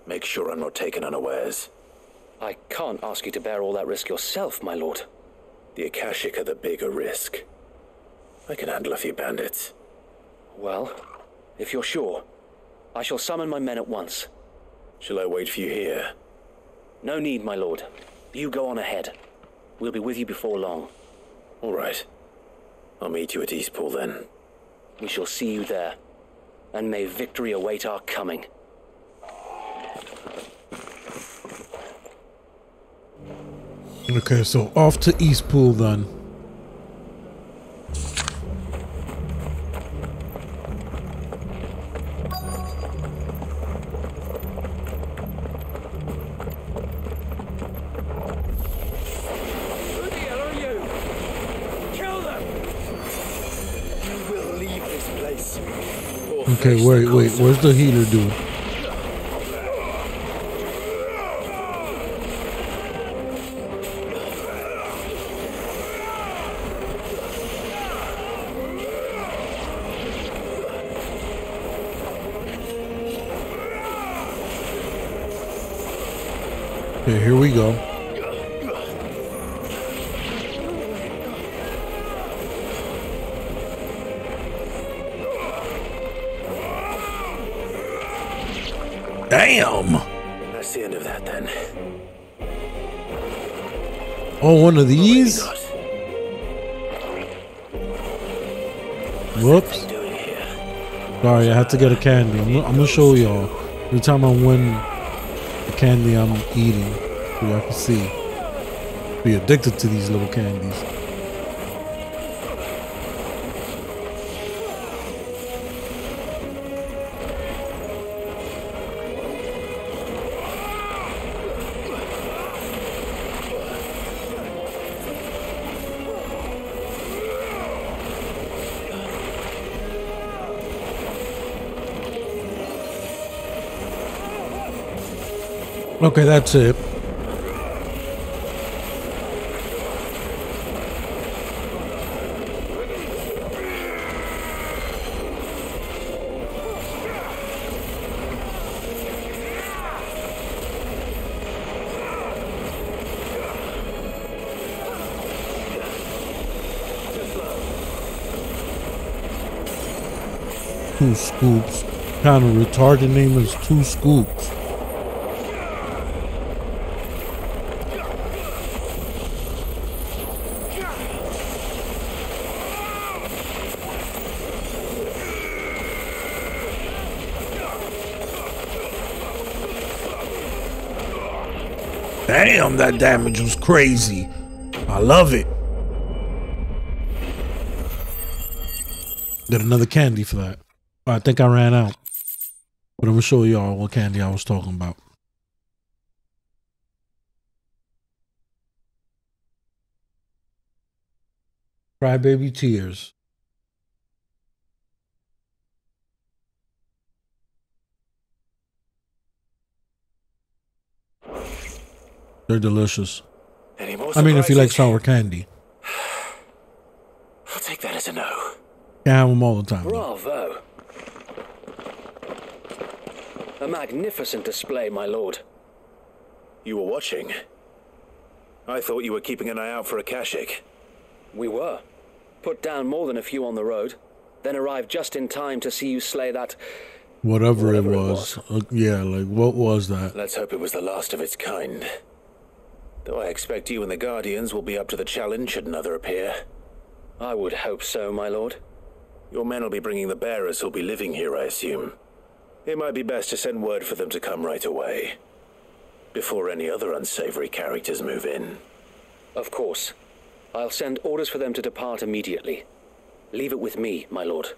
Make sure I'm not taken unawares. I can't ask you to bear all that risk yourself, my lord. The Akashic are the bigger risk. I can handle a few bandits. Well, if you're sure, I shall summon my men at once. Shall I wait for you here? No need, my lord. You go on ahead. We'll be with you before long. All right. I'll meet you at Eastpool then. We shall see you there, and may victory await our coming. Okay, so off to Eastpool then. Okay, wait, where's the healer dude? Okay, here we go. Damn! That's the end of that then. Oh, one of these? Whoops. Sorry, I had to get a candy. I'm gonna show y'all. Every time I win the candy I'm eating, so y'all can see. Be addicted to these little candies. Okay, that's it. Two scoops. Kind of retarded name is Two Scoops. Damn, that damage was crazy. I love it. Got another candy for that. I think I ran out. But I'm going to show y'all what candy I was talking about. Crybaby Tears. They're delicious. Any more I mean, if you like surprises? sour candy. I'll take that as a no. Can't have them all the time. though. Bravo. A magnificent display, my lord. You were watching. I thought you were keeping an eye out for a Kashik. We were. Put down more than a few on the road, then arrived just in time to see you slay that... Whatever it was. Yeah, like, what was that? Let's hope it was the last of its kind. Though I expect you and the Guardians will be up to the challenge should another appear. I would hope so, my lord. Your men will be bringing the bearers who'll be living here, I assume. It might be best to send word for them to come right away, before any other unsavory characters move in. Of course. I'll send orders for them to depart immediately. Leave it with me, my lord.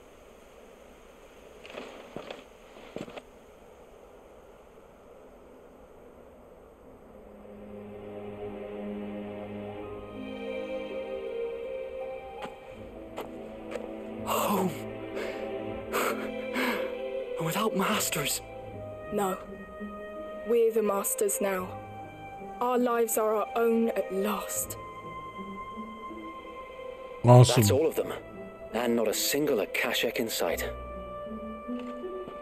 Home. And without masters. No. We're the masters now. Our lives are our own at last. Awesome. That's all of them. And not a single Akashek in sight.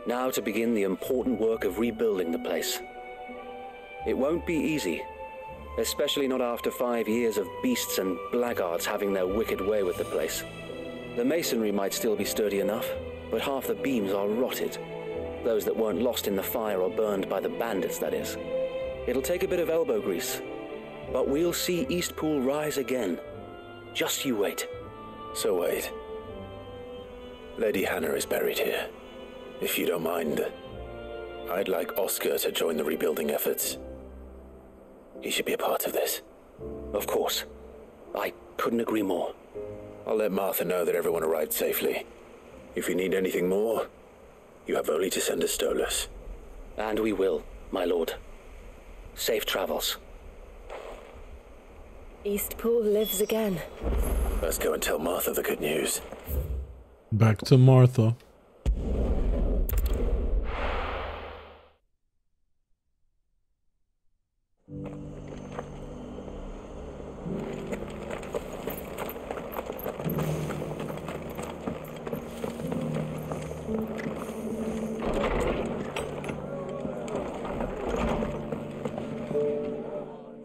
Now to begin the important work of rebuilding the place. It won't be easy. Especially not after 5 years of beasts and blackguards having their wicked way with the place. The masonry might still be sturdy enough, but half the beams are rotted. Those that weren't lost in the fire or burned by the bandits, that is. It'll take a bit of elbow grease, but we'll see Eastpool rise again. Just you wait. So wait. Lady Hannah is buried here. If you don't mind, I'd like Oscar to join the rebuilding efforts. He should be a part of this. Of course. I couldn't agree more. I'll let Martha know that everyone arrived safely. If you need anything more, you have only to send a Stolas. And we will, my lord. Safe travels. Eastpool lives again. Let's go and tell Martha the good news. Back to Martha.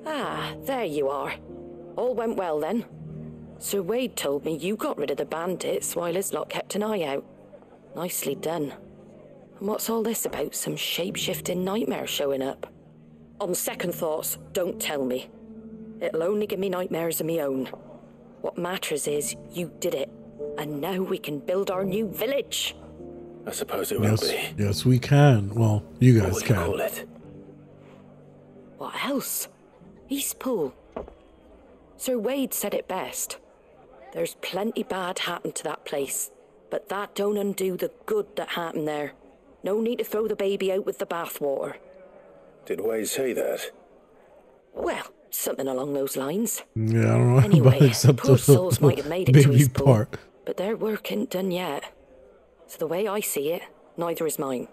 Ah, there you are. All went well then. Sir Wade told me you got rid of the bandits while his lot kept an eye out. Nicely done. And what's all this about some shape-shifting nightmare showing up? On second thoughts, don't tell me. It'll only give me nightmares of me own. What matters is you did it, and now we can build our new village. I suppose it will be. Yes, we can. Well, you guys What would can. you call it? What else? Eastpool. Sir Wade said it best. There's plenty bad happened to that place, but that don't undo the good that happened there. No need to throw the baby out with the bathwater. Did Wade say that? Well, something along those lines. Yeah, I don't know Anyway, about except poor the souls might have made it to baby Eastpool, part. but their work ain't done yet. So the way I see it, neither is mine.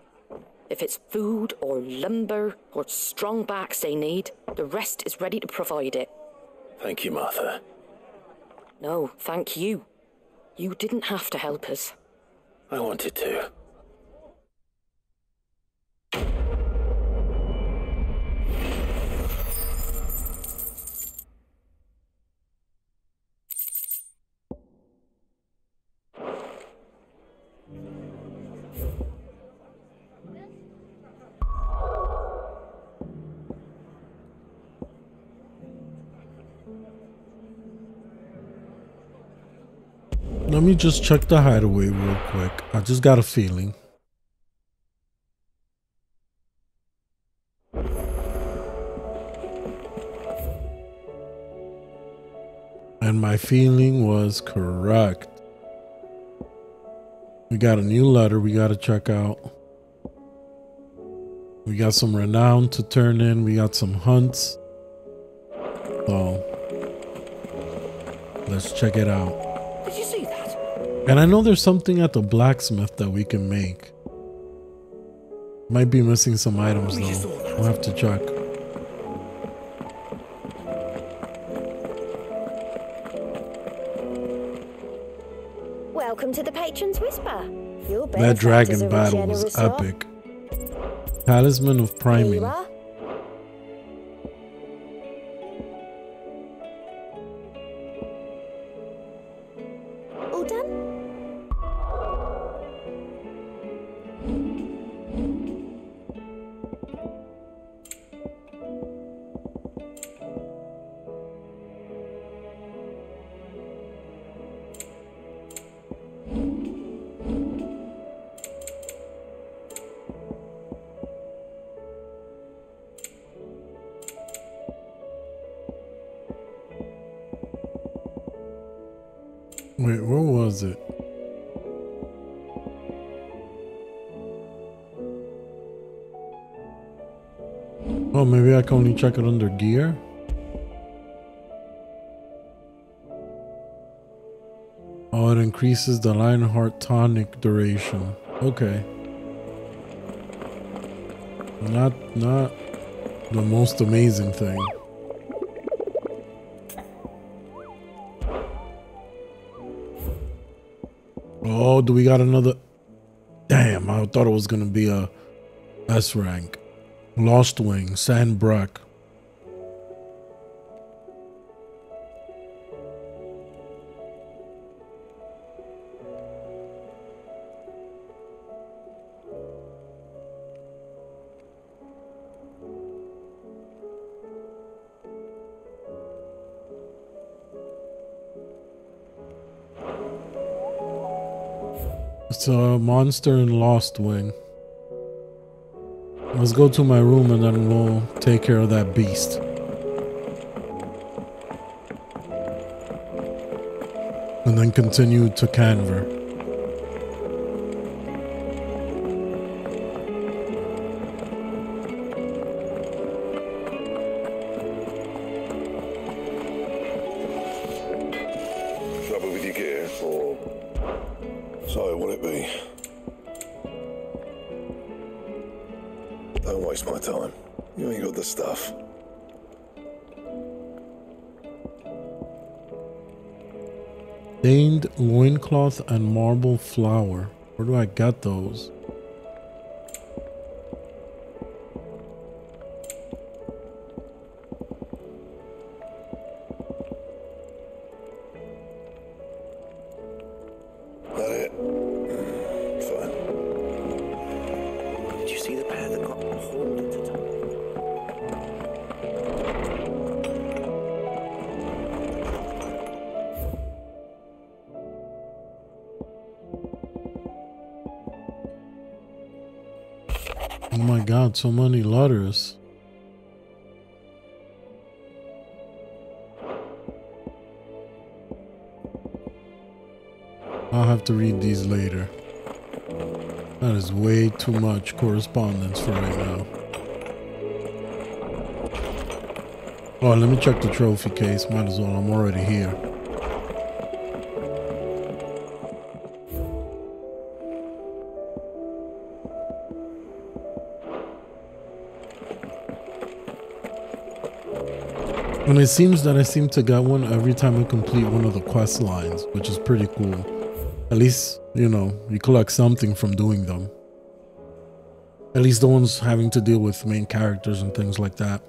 If it's food or lumber or strong backs they need, the rest is ready to provide it. Thank you, Martha. No, thank you. You didn't have to help us. I wanted to. Let me just check the hideaway real quick. I just got a feeling. And my feeling was correct. We got a new letter we got to check out. We got some renown to turn in. We got some hunts. So let's check it out. Did you see that? And I know there's something at the blacksmith that we can make. Might be missing some items though. We'll have to check. Welcome to the Patron's Whisper. Your That dragon benefactors are a battle was generous lot. epic. Talisman of Here Priming. you are. All done? Wait, where was it? Oh, maybe I can only check it under gear? Oh, it increases the Lionheart tonic duration. Okay. Not the most amazing thing. Oh, do we got another? Damn, I thought it was gonna be a S rank. Lost Wing, Sandbreck. It's a monster in Lost Wing. Let's go to my room and then we'll take care of that beast. And then continue to Canver. Trouble with your gear, or so will it be? Don't waste my time. You ain't got the stuff. Stained loincloth and marble flower. Where do I get those? That it? Fine. Did you see the pair that got hauled into town? Oh my god, so many letters. I'll have to read these later. That is way too much correspondence for right now. Oh, let me check the trophy case. Might as well, I'm already here. And it seems that I seem to get one every time I complete one of the quest lines, which is pretty cool. At least, you know, you collect something from doing them. At least the ones having to deal with main characters and things like that.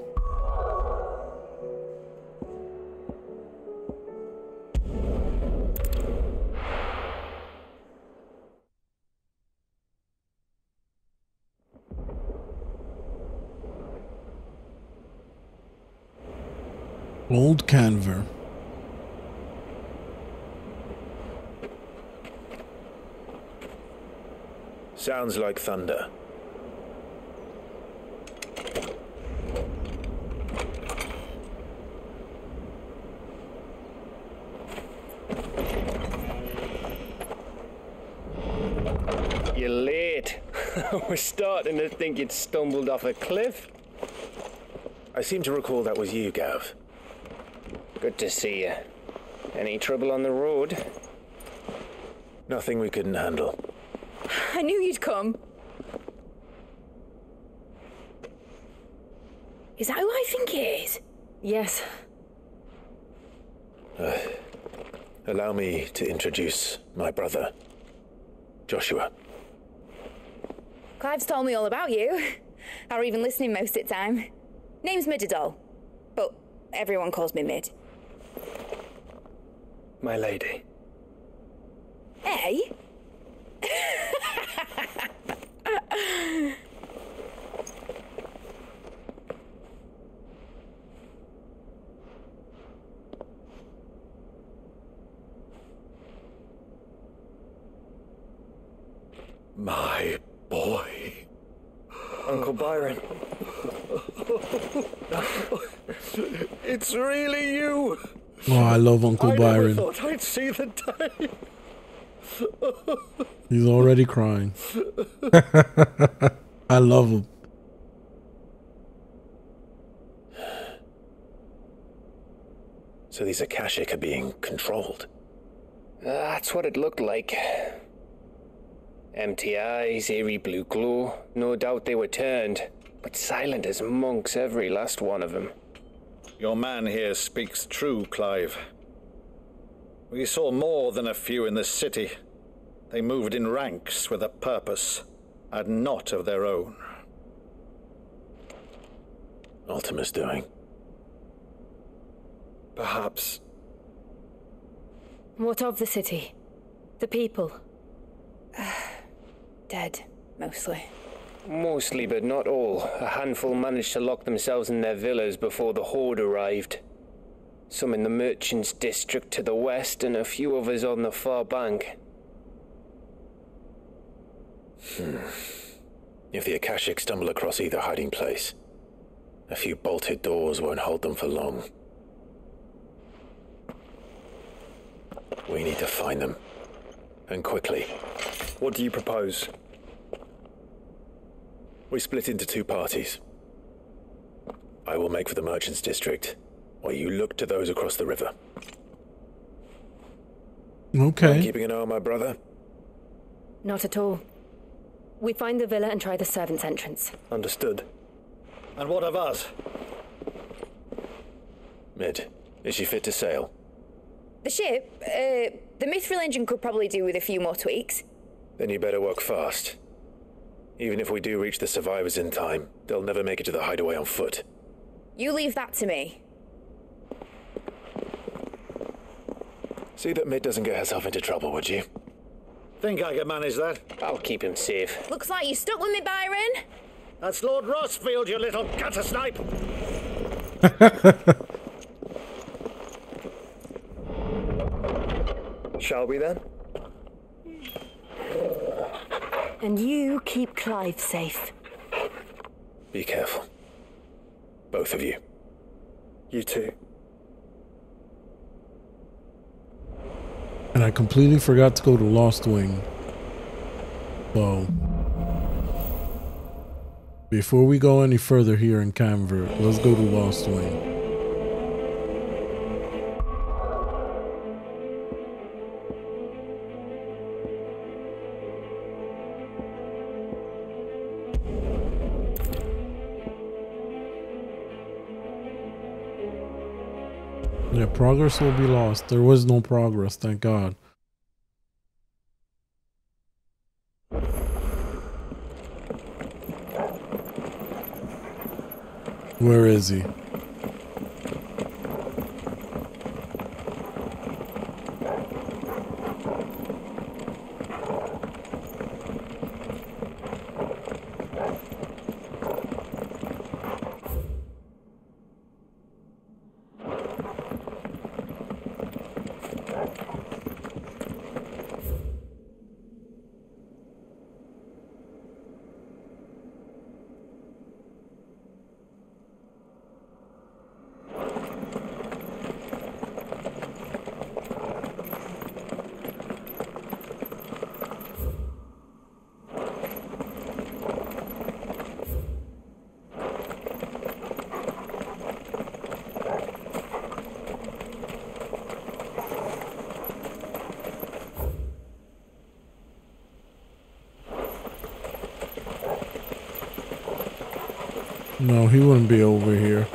Old Canver. Sounds like thunder. You're late. We're starting to think you'd stumbled off a cliff. I seem to recall that was you, Gav. Good to see you. Any trouble on the road? Nothing we couldn't handle. I knew you'd come. Is that who I think it is? Yes. Allow me to introduce my brother, Joshua. Clive's told me all about you. Or even listening most of the time. Name's Midadol, but everyone calls me Mid. My lady. Eh? My boy. Uncle Byron. It's really you. Oh, I love Uncle Byron. I never thought I'd see the day. He's already crying. I love him. So these Akashic are being controlled. That's what it looked like. Empty eyes, eerie blue glow. No doubt they were turned, but silent as monks, every last one of them. Your man here speaks true, Clive. We saw more than a few in the city. They moved in ranks with a purpose, and not of their own. Ultima's doing. Perhaps. What of the city? The people? Dead, mostly. Mostly, but not all. A handful managed to lock themselves in their villas before the Horde arrived. Some in the merchants' district to the west, and a few others on the far bank. If the Akashic stumble across either hiding place, a few bolted doors won't hold them for long. We need to find them. And quickly. What do you propose? We split into two parties. I will make for the merchants' district, while you look to those across the river. Okay. Keeping an eye on my brother? Not at all. We find the villa and try the servants' entrance. Understood. And what of us? Mid, is she fit to sail? The ship, the mithril engine could probably do with a few more tweaks. Then you better work fast. Even if we do reach the survivors in time, they'll never make it to the hideaway on foot. You leave that to me. See that Mid doesn't get herself into trouble, would you? Think I can manage that? I'll keep him safe. Looks like you stuck with me, Byron. That's Lord Rossfield, you little gutter snipe! Shall we then? And you keep Clive safe. Be careful. Both of you. You too. And I completely forgot to go to Lost Wing. So, before we go any further here in Camver, let's go to Lost Wing. Yeah, progress will be lost. There was no progress, thank God. Where is he? No, he wouldn't be over here.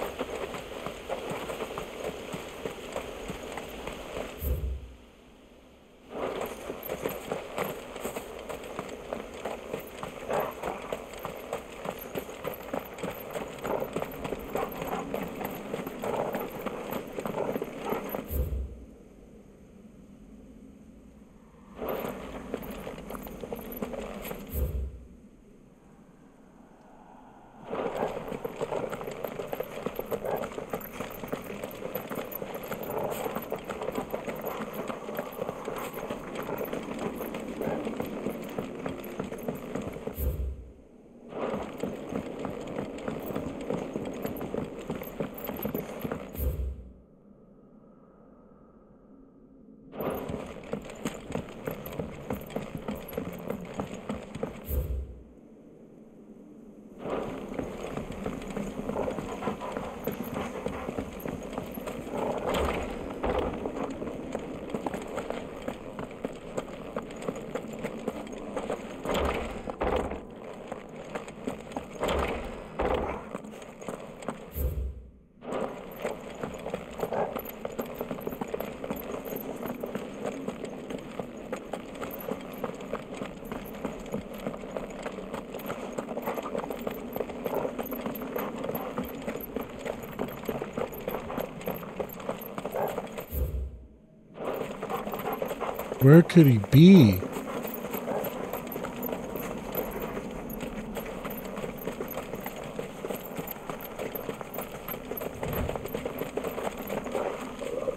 Where could he be?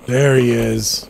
There he is.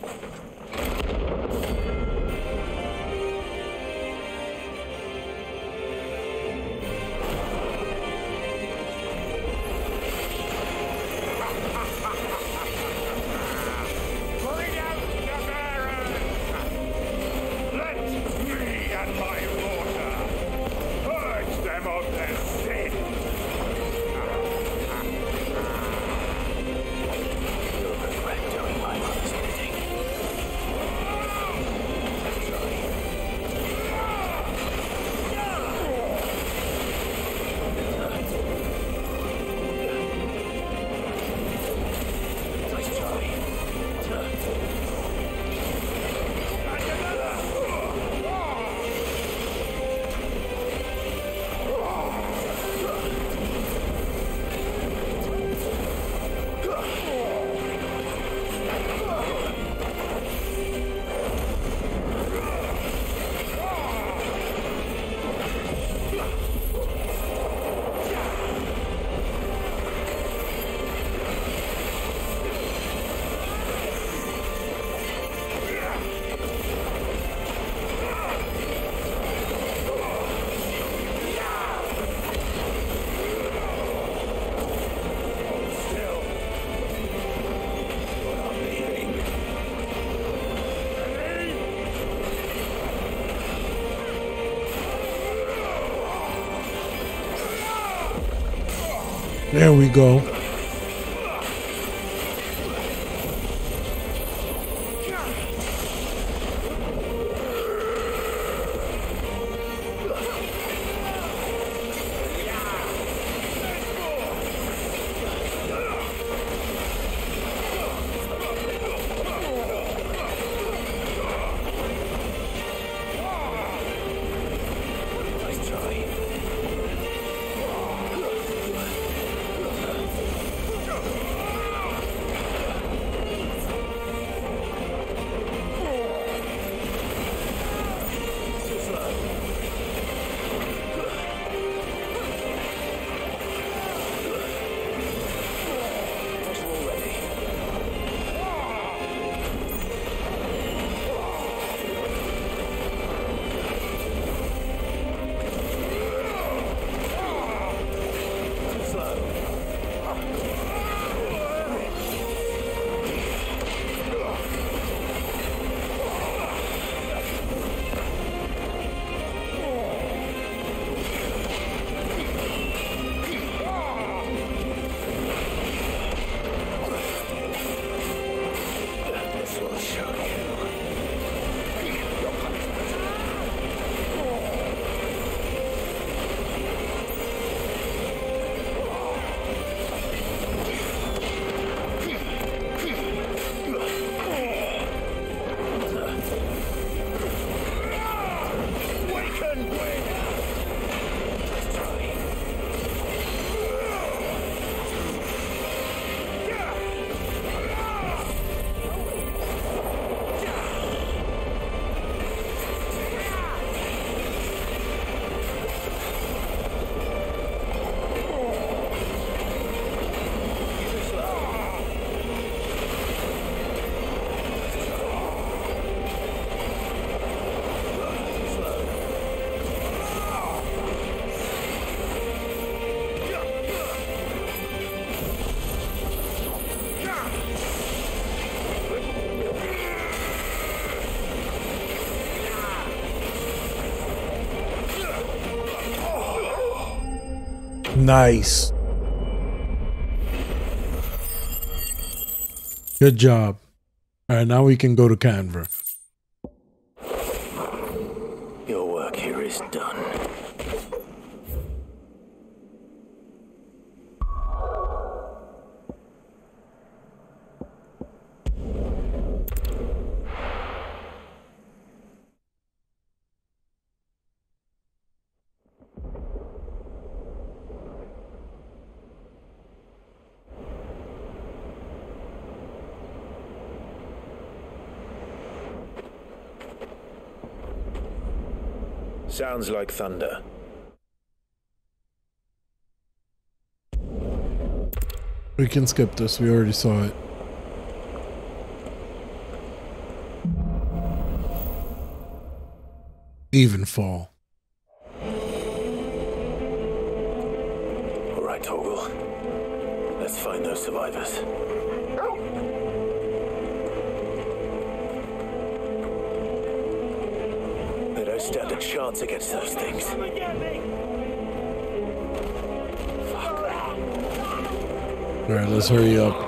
There we go. Nice. Good job. All right, now we can go to Canberra. Your work here is done. Sounds like thunder. We can skip this, we already saw it. Even fall. All right, Torgal. Let's find those survivors. They don't stand a chance against those things. Alright, let's hurry up.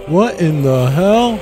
What in the hell?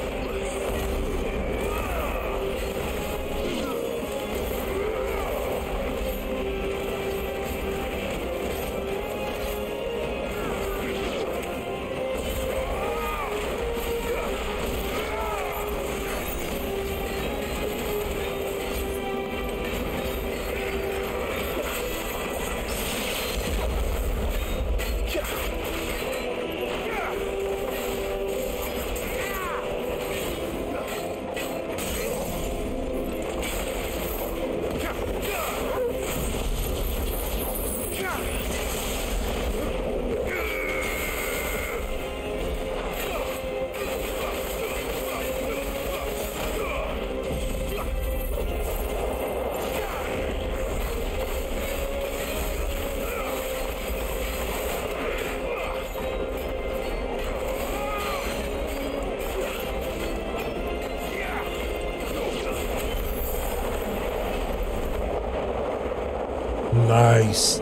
Nice.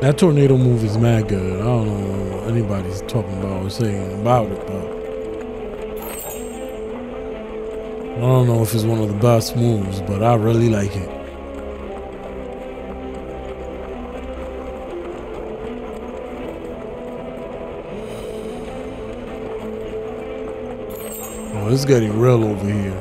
That tornado move is mad good. I don't know what anybody's talking about or saying about it, but I don't know if it's one of the best moves, but I really like it. Oh, it's getting real over here.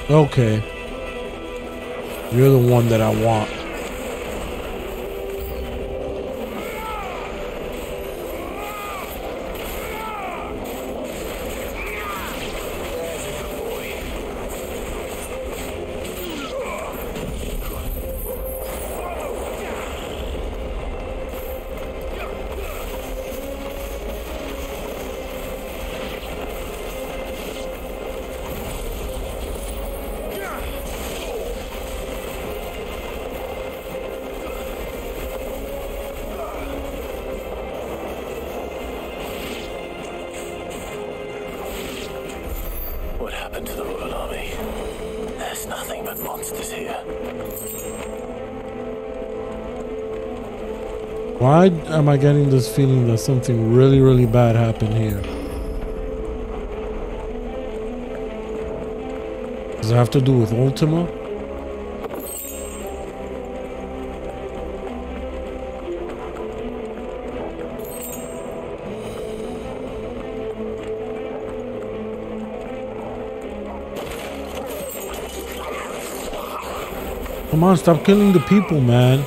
Okay. You're the one that I want. What happened to the Royal Army? There's nothing but monsters here. Why am I getting this feeling that something really, really bad happened here? Does it have to do with Ultima? Come on, stop killing the people, man.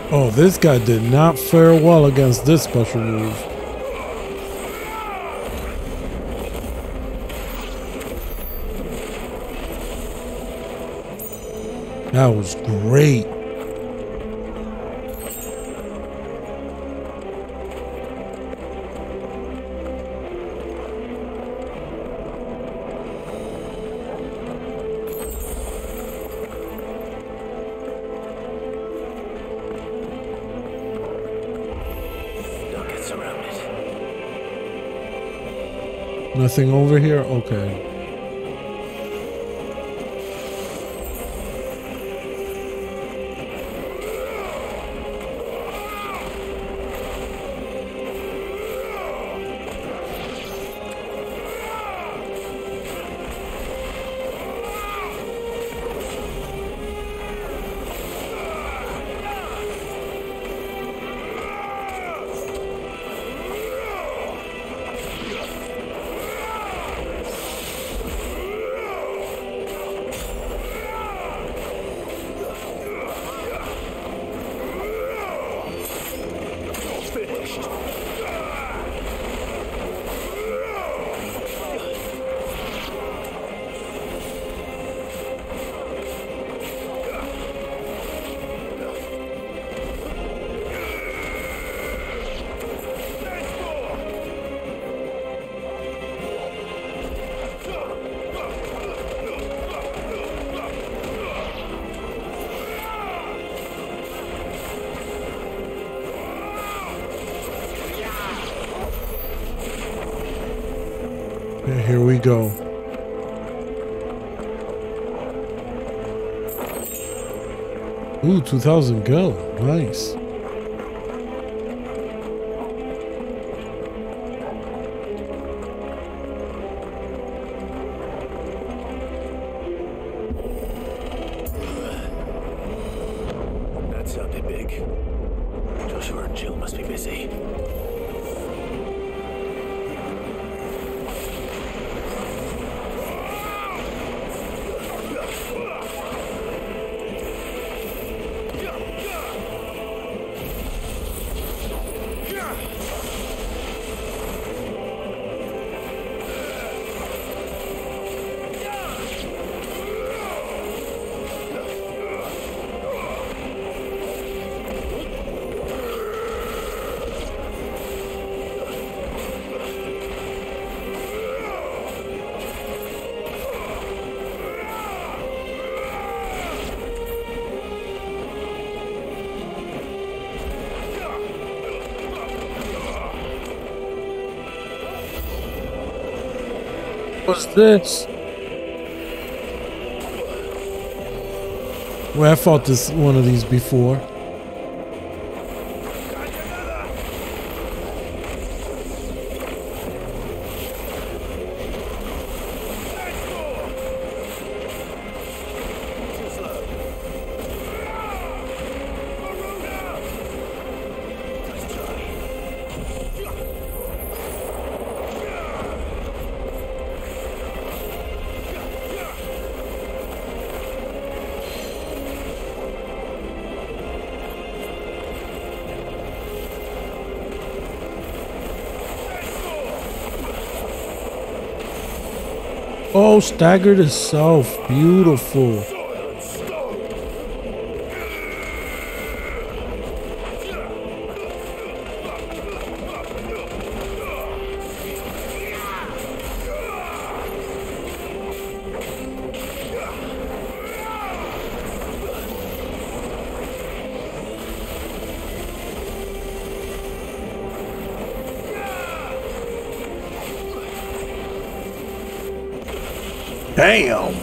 Oh, this guy did not fare well against this special move. That was great. Nothing over here? Okay. Here we go. Ooh, 2,000 gil. Nice. That sounded big. Joshua and Jill must be busy. What's this? Well, I fought this one of these before. Oh, staggered itself. Beautiful. Damn.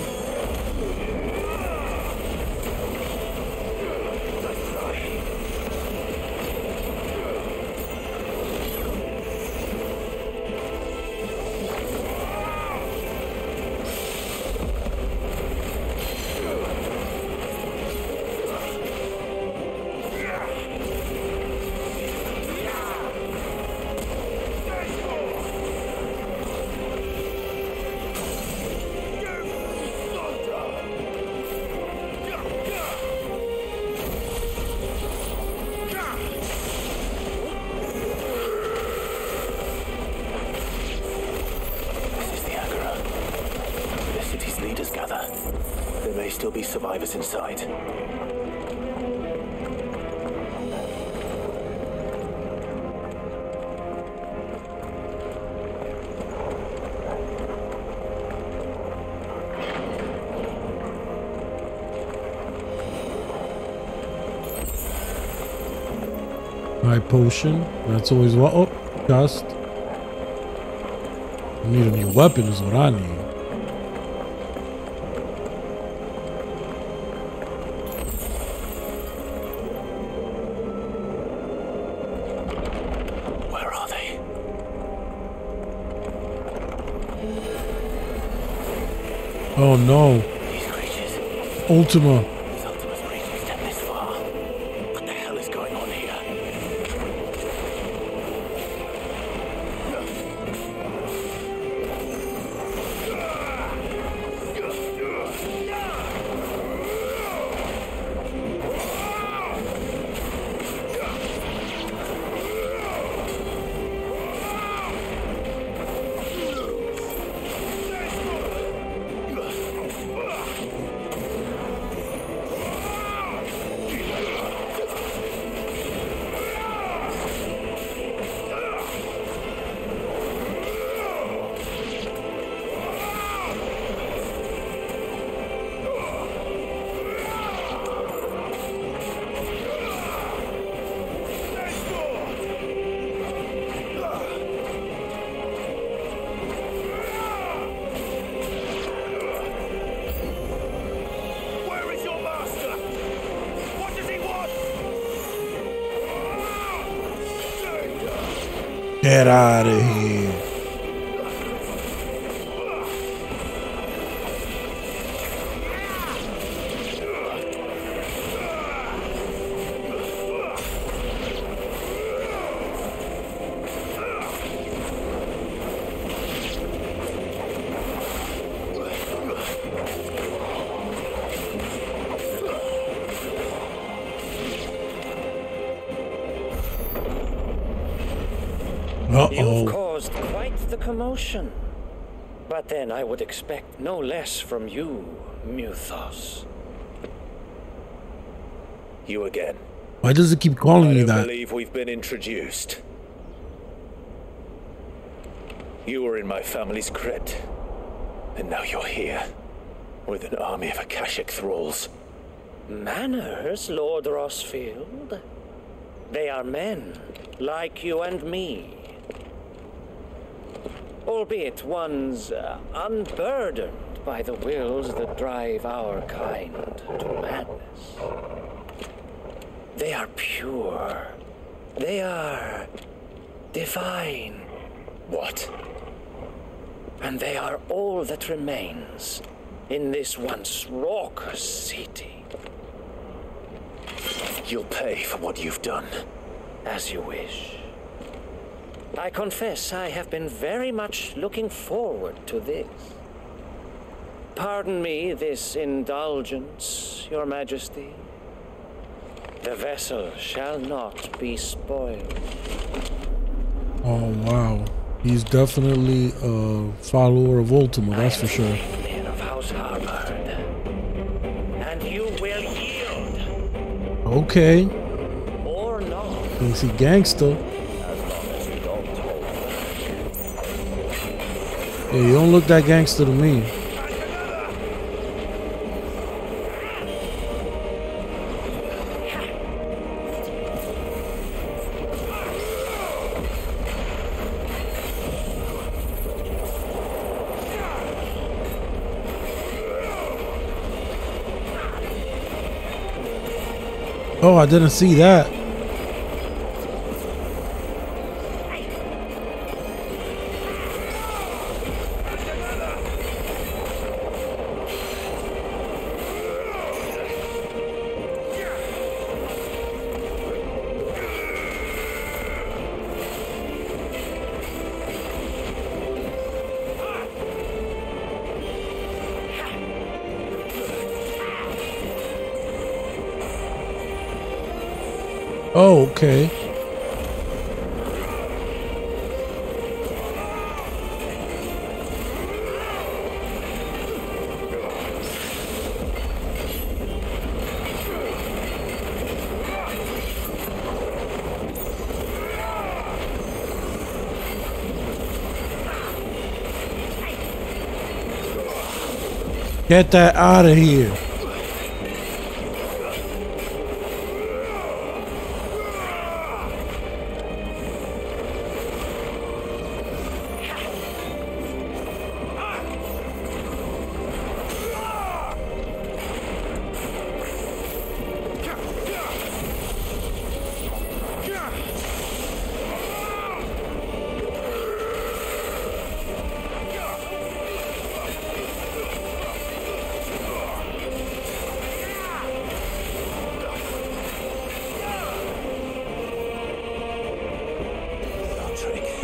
Still be survivors inside. My potion. That's always what. Oh, dust. I need a new weapon is what I need. Oh no. These creatures. Ultima. These Ultima's creatures step this far. What the hell is going on here? Get out of here. You've caused quite the commotion. But then I would expect no less from you, Muthos. You again. Why does it keep calling me that? I don't believe we've been introduced. You were in my family's crypt. And now you're here. With an army of Akashic thralls. Manners, Lord Rossfield? They are men, like you and me. Albeit ones unburdened by the wills that drive our kind to madness. They are pure. They are divine. What? And they are all that remains in this once raucous city. You'll pay for what you've done. As you wish. I confess I have been very much looking forward to this. Pardon me this indulgence, Your Majesty. The vessel shall not be spoiled. Oh wow. He's definitely a follower of Ultima, that's for sure. Of House Harvard. And you will yield. Okay. Or not. Thinks he gangster. Yeah, you don't look that gangster to me. Oh, I didn't see that. Oh, okay. Get that out of here.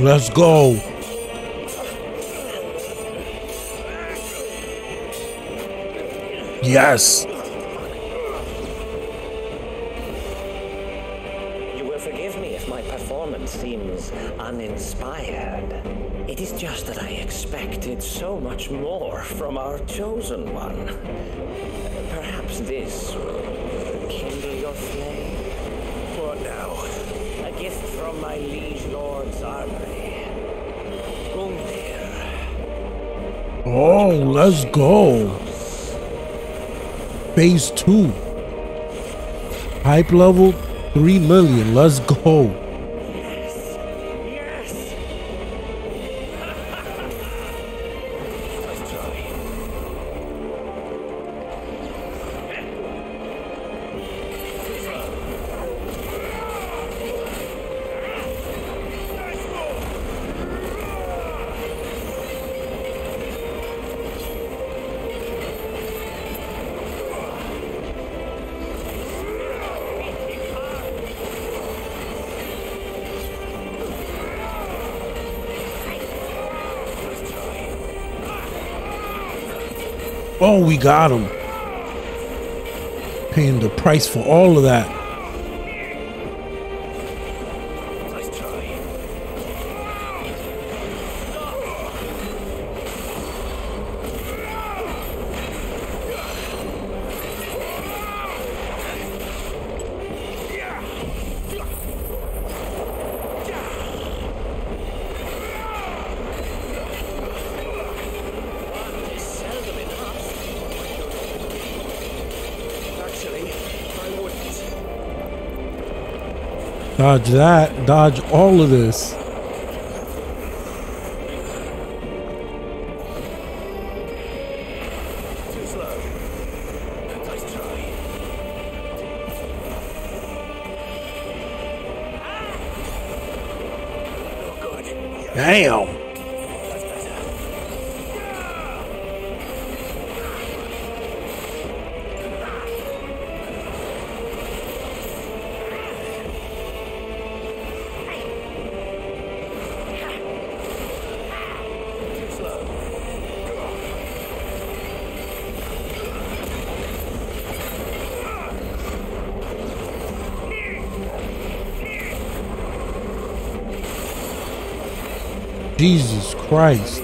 Let's go. Yes. You will forgive me if my performance seems uninspired. It is just that I expected so much more from our chosen one. Perhaps this will kindle your flame. What now? A gift from my liege lord's armory. Oh, let's go. Phase 2. Hype level 3 million. Let's go. Oh, we got him. Paying the price for all of that. Dodge that, dodge all of this. Damn. Jesus Christ.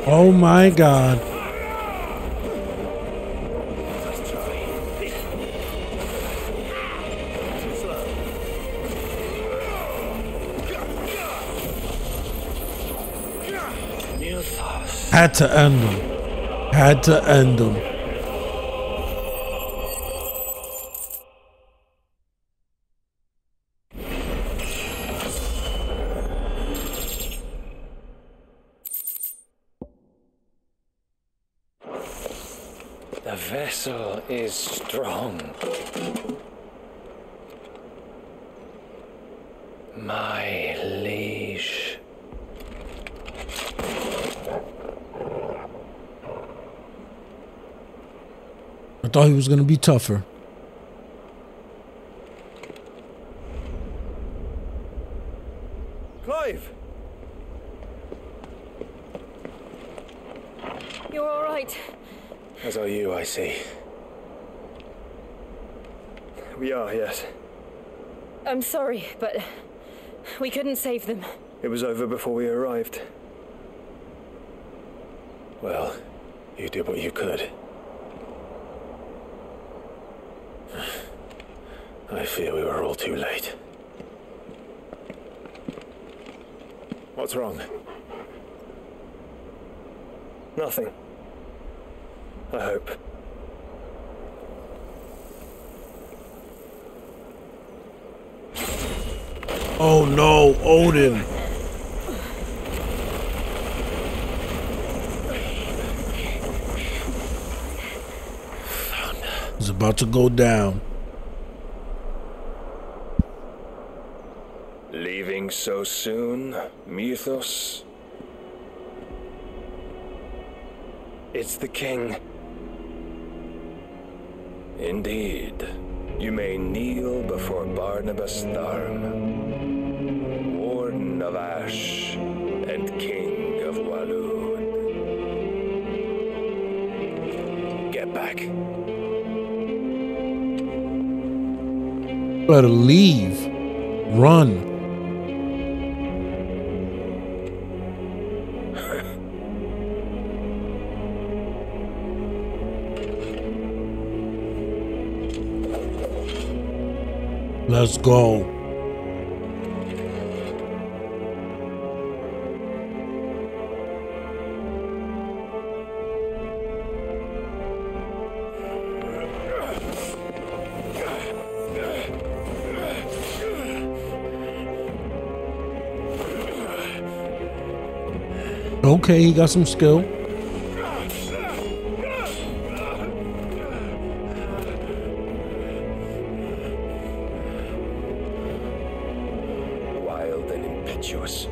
Oh my God. Had to end him. Had to end him. The vessel is strong. My liege. I thought he was going to be tougher. Clive! You're all right. As are you, I see. We are, yes. I'm sorry, but we couldn't save them. It was over before we arrived. Well, you did what you could. I fear we were all too late. What's wrong? Nothing. I hope. Oh no, Odin. It's about to go down. Leaving so soon, Mythos? It's the king. Indeed. You may kneel before Barnabas Tharm, Warden of Ash and King of Walud. Get back. Better leave. Run. Let's go. Okay, he got some skill. Wild and impetuous.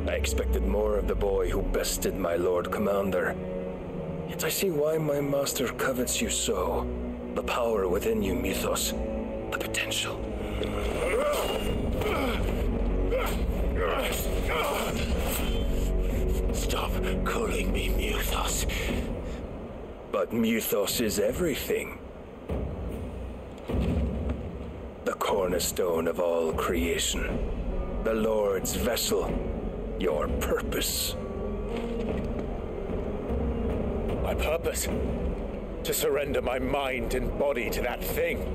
I expected more of the boy who bested my Lord Commander. Yet I see why my master covets you so. The power within you, Mythos. The potential. Stop calling me Mythos. But Mythos is everything. The cornerstone of all creation. The Lord's vessel. Your purpose. My purpose? To surrender my mind and body to that thing.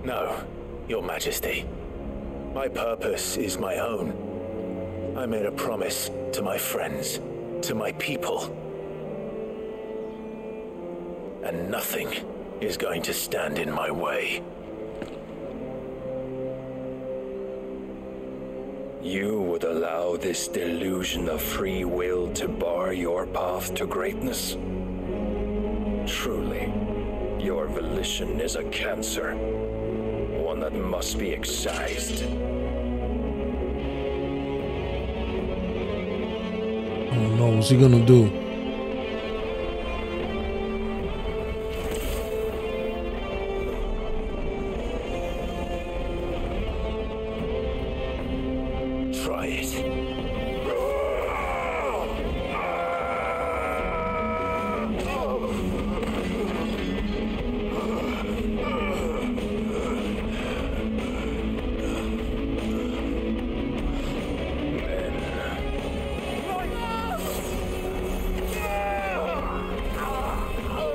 No, Your Majesty. My purpose is my own. I made a promise to my friends, to my people. And nothing is going to stand in my way. You would allow this delusion of free will to bar your path to greatness? Truly, your volition is a cancer. One that must be excised. Oh no, what's he gonna do? Try it.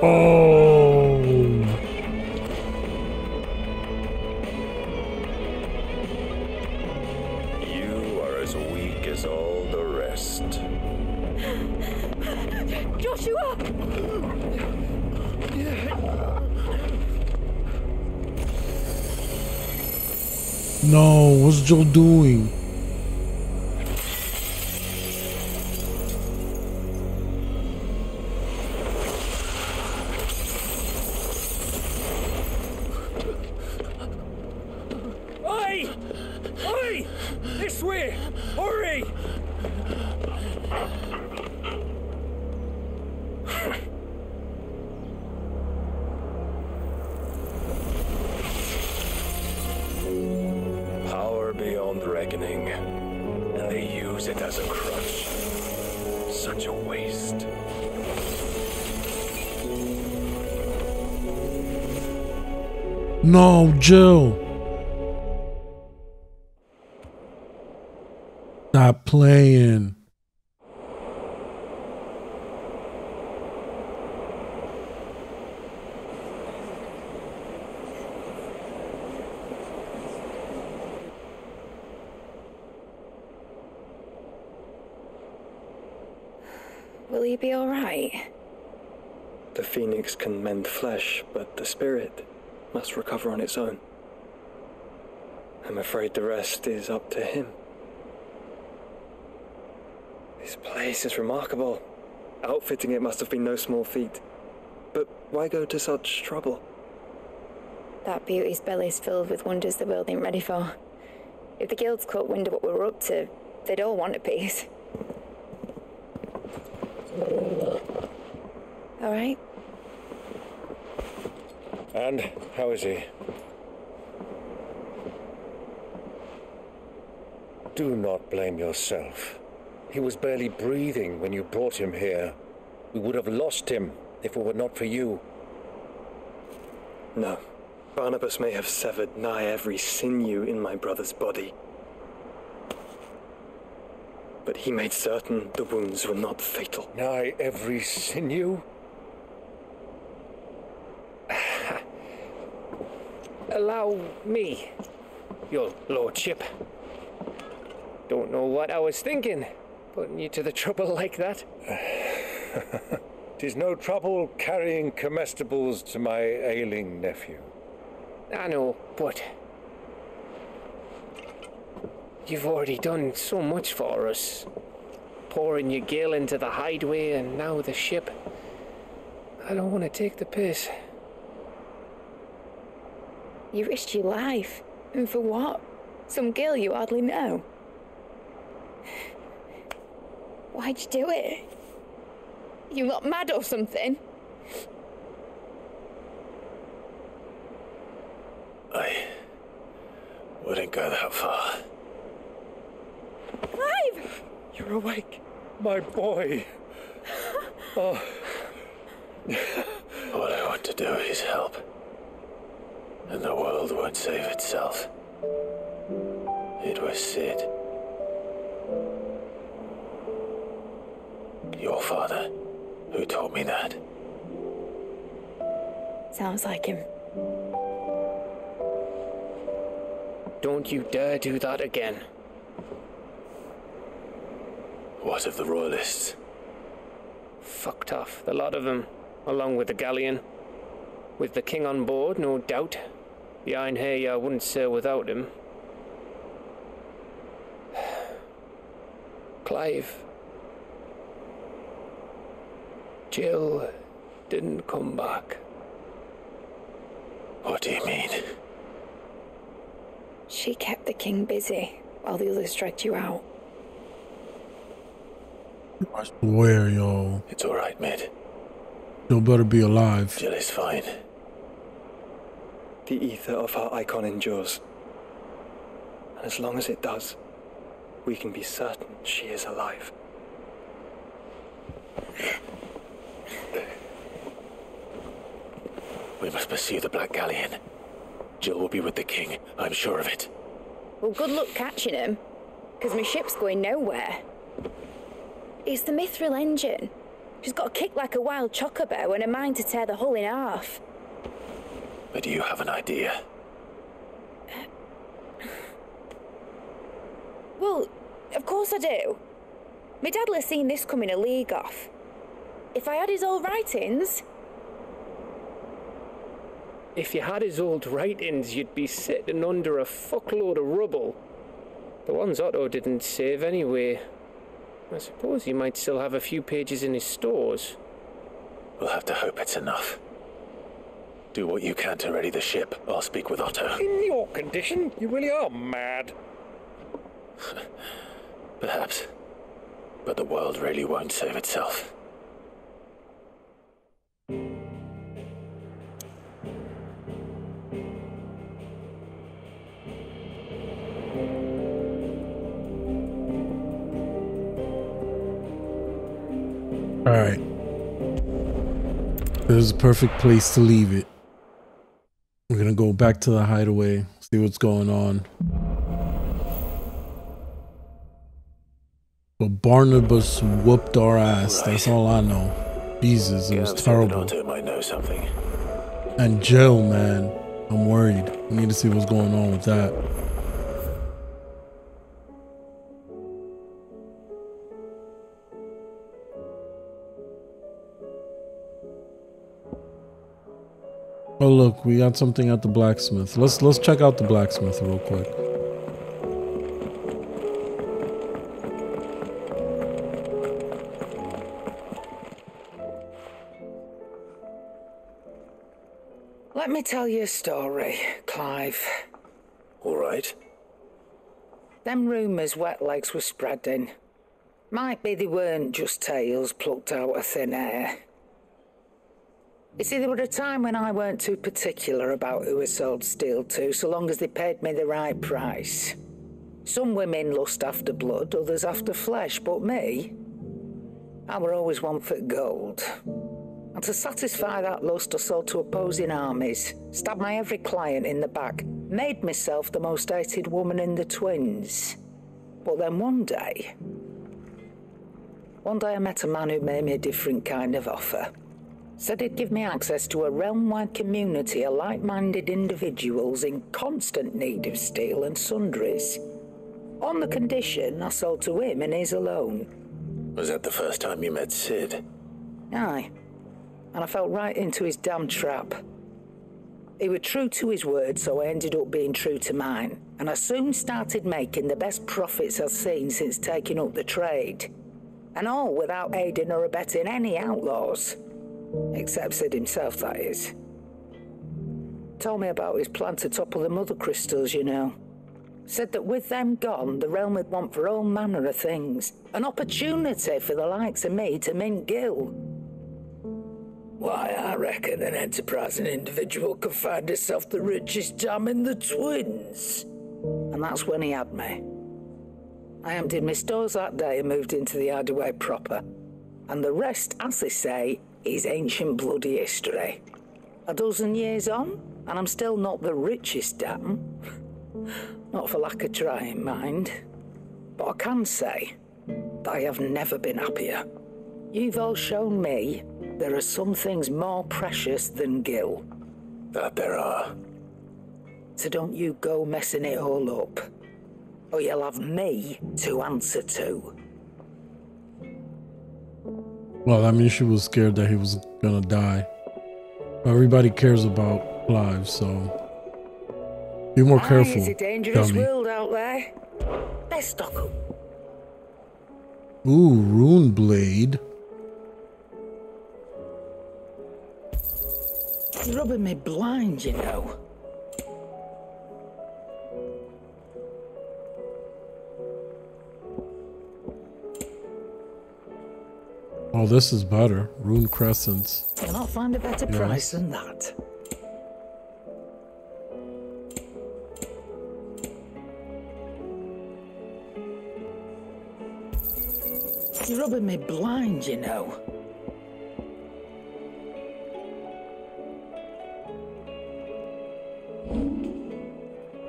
Oh. You are as weak as all the rest. Joshua! No, what's Joe doing? Oi! Oi! This way! Hurry! Power beyond reckoning, and they use it as a crutch. Such a waste. No, Jill. Stop playing. Will he be all right? The phoenix can mend flesh, but the spirit must recover on its own. I'm afraid the rest is up to him. This place is remarkable. Outfitting it must have been no small feat. But why go to such trouble? That beauty's belly's filled with wonders the world ain't ready for. If the guilds caught wind of what we were up to, they'd all want a piece. All right. And how is he? Do not blame yourself. He was barely breathing when you brought him here. We would have lost him if it were not for you. No. Barnabas may have severed nigh every sinew in my brother's body. But he made certain the wounds were not fatal. Nigh every sinew? Allow me, your lordship. Don't know what I was thinking, putting you to the trouble like that. 'Tis no trouble carrying comestibles to my ailing nephew. I know, but you've already done so much for us. Pouring your gil into the hideaway and now the ship. I don't want to take the piss. You risked your life. And for what? Some girl you hardly know. Why'd you do it? You not mad or something? I wouldn't go that far. Clive! You're awake, my boy. Oh. All I want to do is help. And the world won't save itself. It was Sid. Your father, who taught me that. Sounds like him. Don't you dare do that again. What of the royalists? Fucked off, the lot of them, along with the galleon. With the king on board, no doubt. Behind here, I wouldn't sail without him. Clive. Jill didn't come back. What do you mean? She kept the king busy while the others dragged you out. I swear, yo. It's all right, Mid. You better be alive. Jill is fine. The ether of her icon endures. And as long as it does, we can be certain she is alive. We must pursue the Black Galleon. Jill will be with the king, I'm sure of it. Well, good luck catching him, because my ship's going nowhere. It's the mithril engine. She's got a kick like a wild chocobo and a mind to tear the hull in half. But do you have an idea? Well, of course I do. My dad'll have seen this coming a league off. If I had his old writings... If you had his old writings, you'd be sitting under a fuckload of rubble. The ones Otto didn't save anyway. I suppose he might still have a few pages in his stores. We'll have to hope it's enough. Do what you can to ready the ship. I'll speak with Otto. In your condition, you really are mad. Perhaps. But the world really won't save itself. Alright. This is a perfect place to leave it. We're gonna go back to the hideaway, see what's going on. But Barnabas whooped our ass. Right. That's all I know. Jesus, it was terrible. Otto might know something. And Jill, man, I'm worried. We need to see what's going on with that. Oh look, we got something at the blacksmith. Let's check out the blacksmith real quick. Let me tell you a story, Clive. All right. Them rumours Wetlegs were spreading. Might be they weren't just tales plucked out of thin air. You see, there were a time when I weren't too particular about who I sold steel to, so long as they paid me the right price. Some women lust after blood, others after flesh, but me, I were always one for gold. And to satisfy that lust, I sold to opposing armies, stabbed my every client in the back, made myself the most hated woman in the twins. But then one day I met a man who made me a different kind of offer. Said he'd give me access to a realm-wide community of like-minded individuals in constant need of steel and sundries. On the condition I sold to him and his alone. Was that the first time you met Sid? Aye. And I fell right into his damn trap. He was true to his word, so I ended up being true to mine. And I soon started making the best profits I've seen since taking up the trade. And all without aiding or abetting any outlaws. Except Sid himself, that is. Told me about his plan to topple the mother crystals, you know. Said that with them gone, the realm would want for all manner of things. An opportunity for the likes of me to mint gil. Why, I reckon an enterprising individual could find himself the richest dam in the twins. And that's when he had me. I emptied my stores that day and moved into the hideaway proper. And the rest, as they say, is ancient bloody history. A dozen years on, and I'm still not the richest dam. Not for lack of trying, mind. But I can say that I have never been happier. You've all shown me there are some things more precious than gil. That there are. So don't you go messing it all up, or you'll have me to answer to. Well, I mean, she was scared that he was gonna die. Everybody cares about lives, so be more careful. It's a dangerous world out there. Let's stock up. Ooh, rune blade. He's rubbing me blind, you know. Oh, this is better. Rune crescents. You'll not find a better price than that. He's rubbing me blind, you know.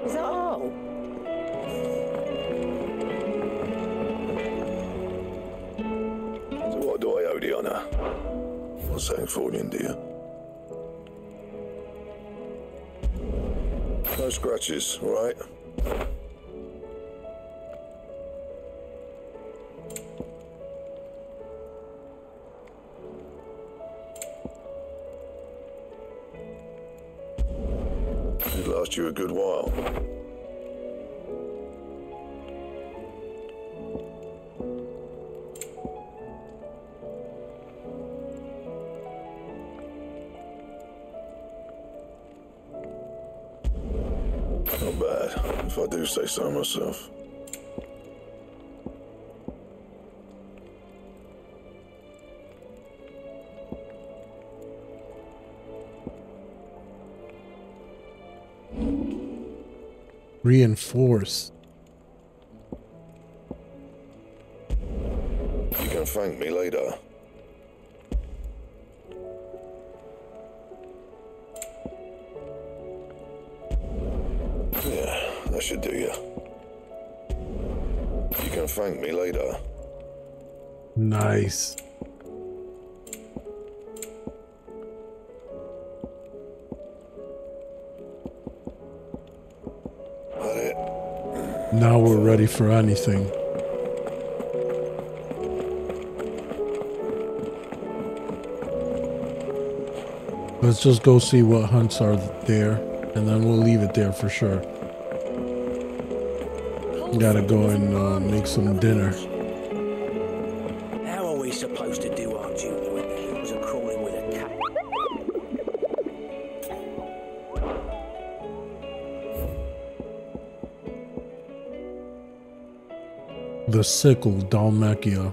Is that all? So what do I owe the honour? What's that for you, dear? No scratches, all right? It'd last you a good while. Not bad, if I do say so myself. Reinforce. You can thank me later. Yeah, that should do you. You can thank me later. Nice. Now we're ready for anything. Let's just go see what hunts are there, and then we'll leave it there for sure. Gotta go and make some dinner. How are we supposed to do our duty when the hills are crawling with a cat? The sickle, Dalmacia.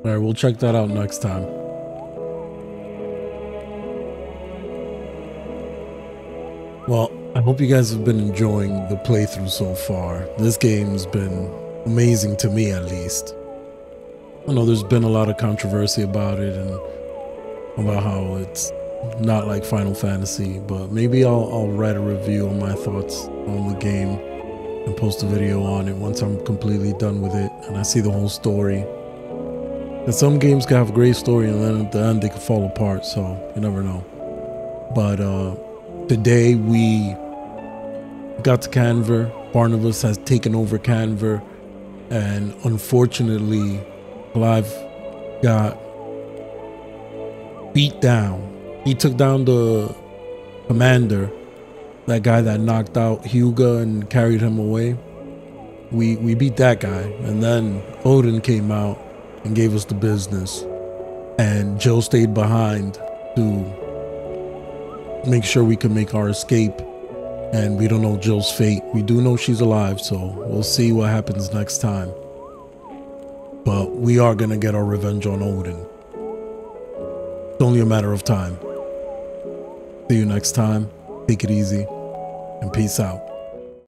Alright, we'll check that out next time. Well, I hope you guys have been enjoying the playthrough so far. This game's been amazing to me, at least. I know there's been a lot of controversy about it and about how it's not like Final Fantasy, but maybe I'll write a review on my thoughts on the game and post a video on it once I'm completely done with it and I see the whole story. And some games can have a great story and then at the end they can fall apart, so you never know. But today we got to Canver. Barnabas has taken over Canver, and unfortunately Clive got beat down. He took down the commander, that guy that knocked out Hugo and carried him away. We beat that guy, and then Odin came out and gave us the business, and Jill stayed behind to make sure we could make our escape, and we don't know Jill's fate. We do know she's alive, so we'll see what happens next time. But we are gonna get our revenge on Odin. It's only a matter of time. See you next time. Take it easy and peace out.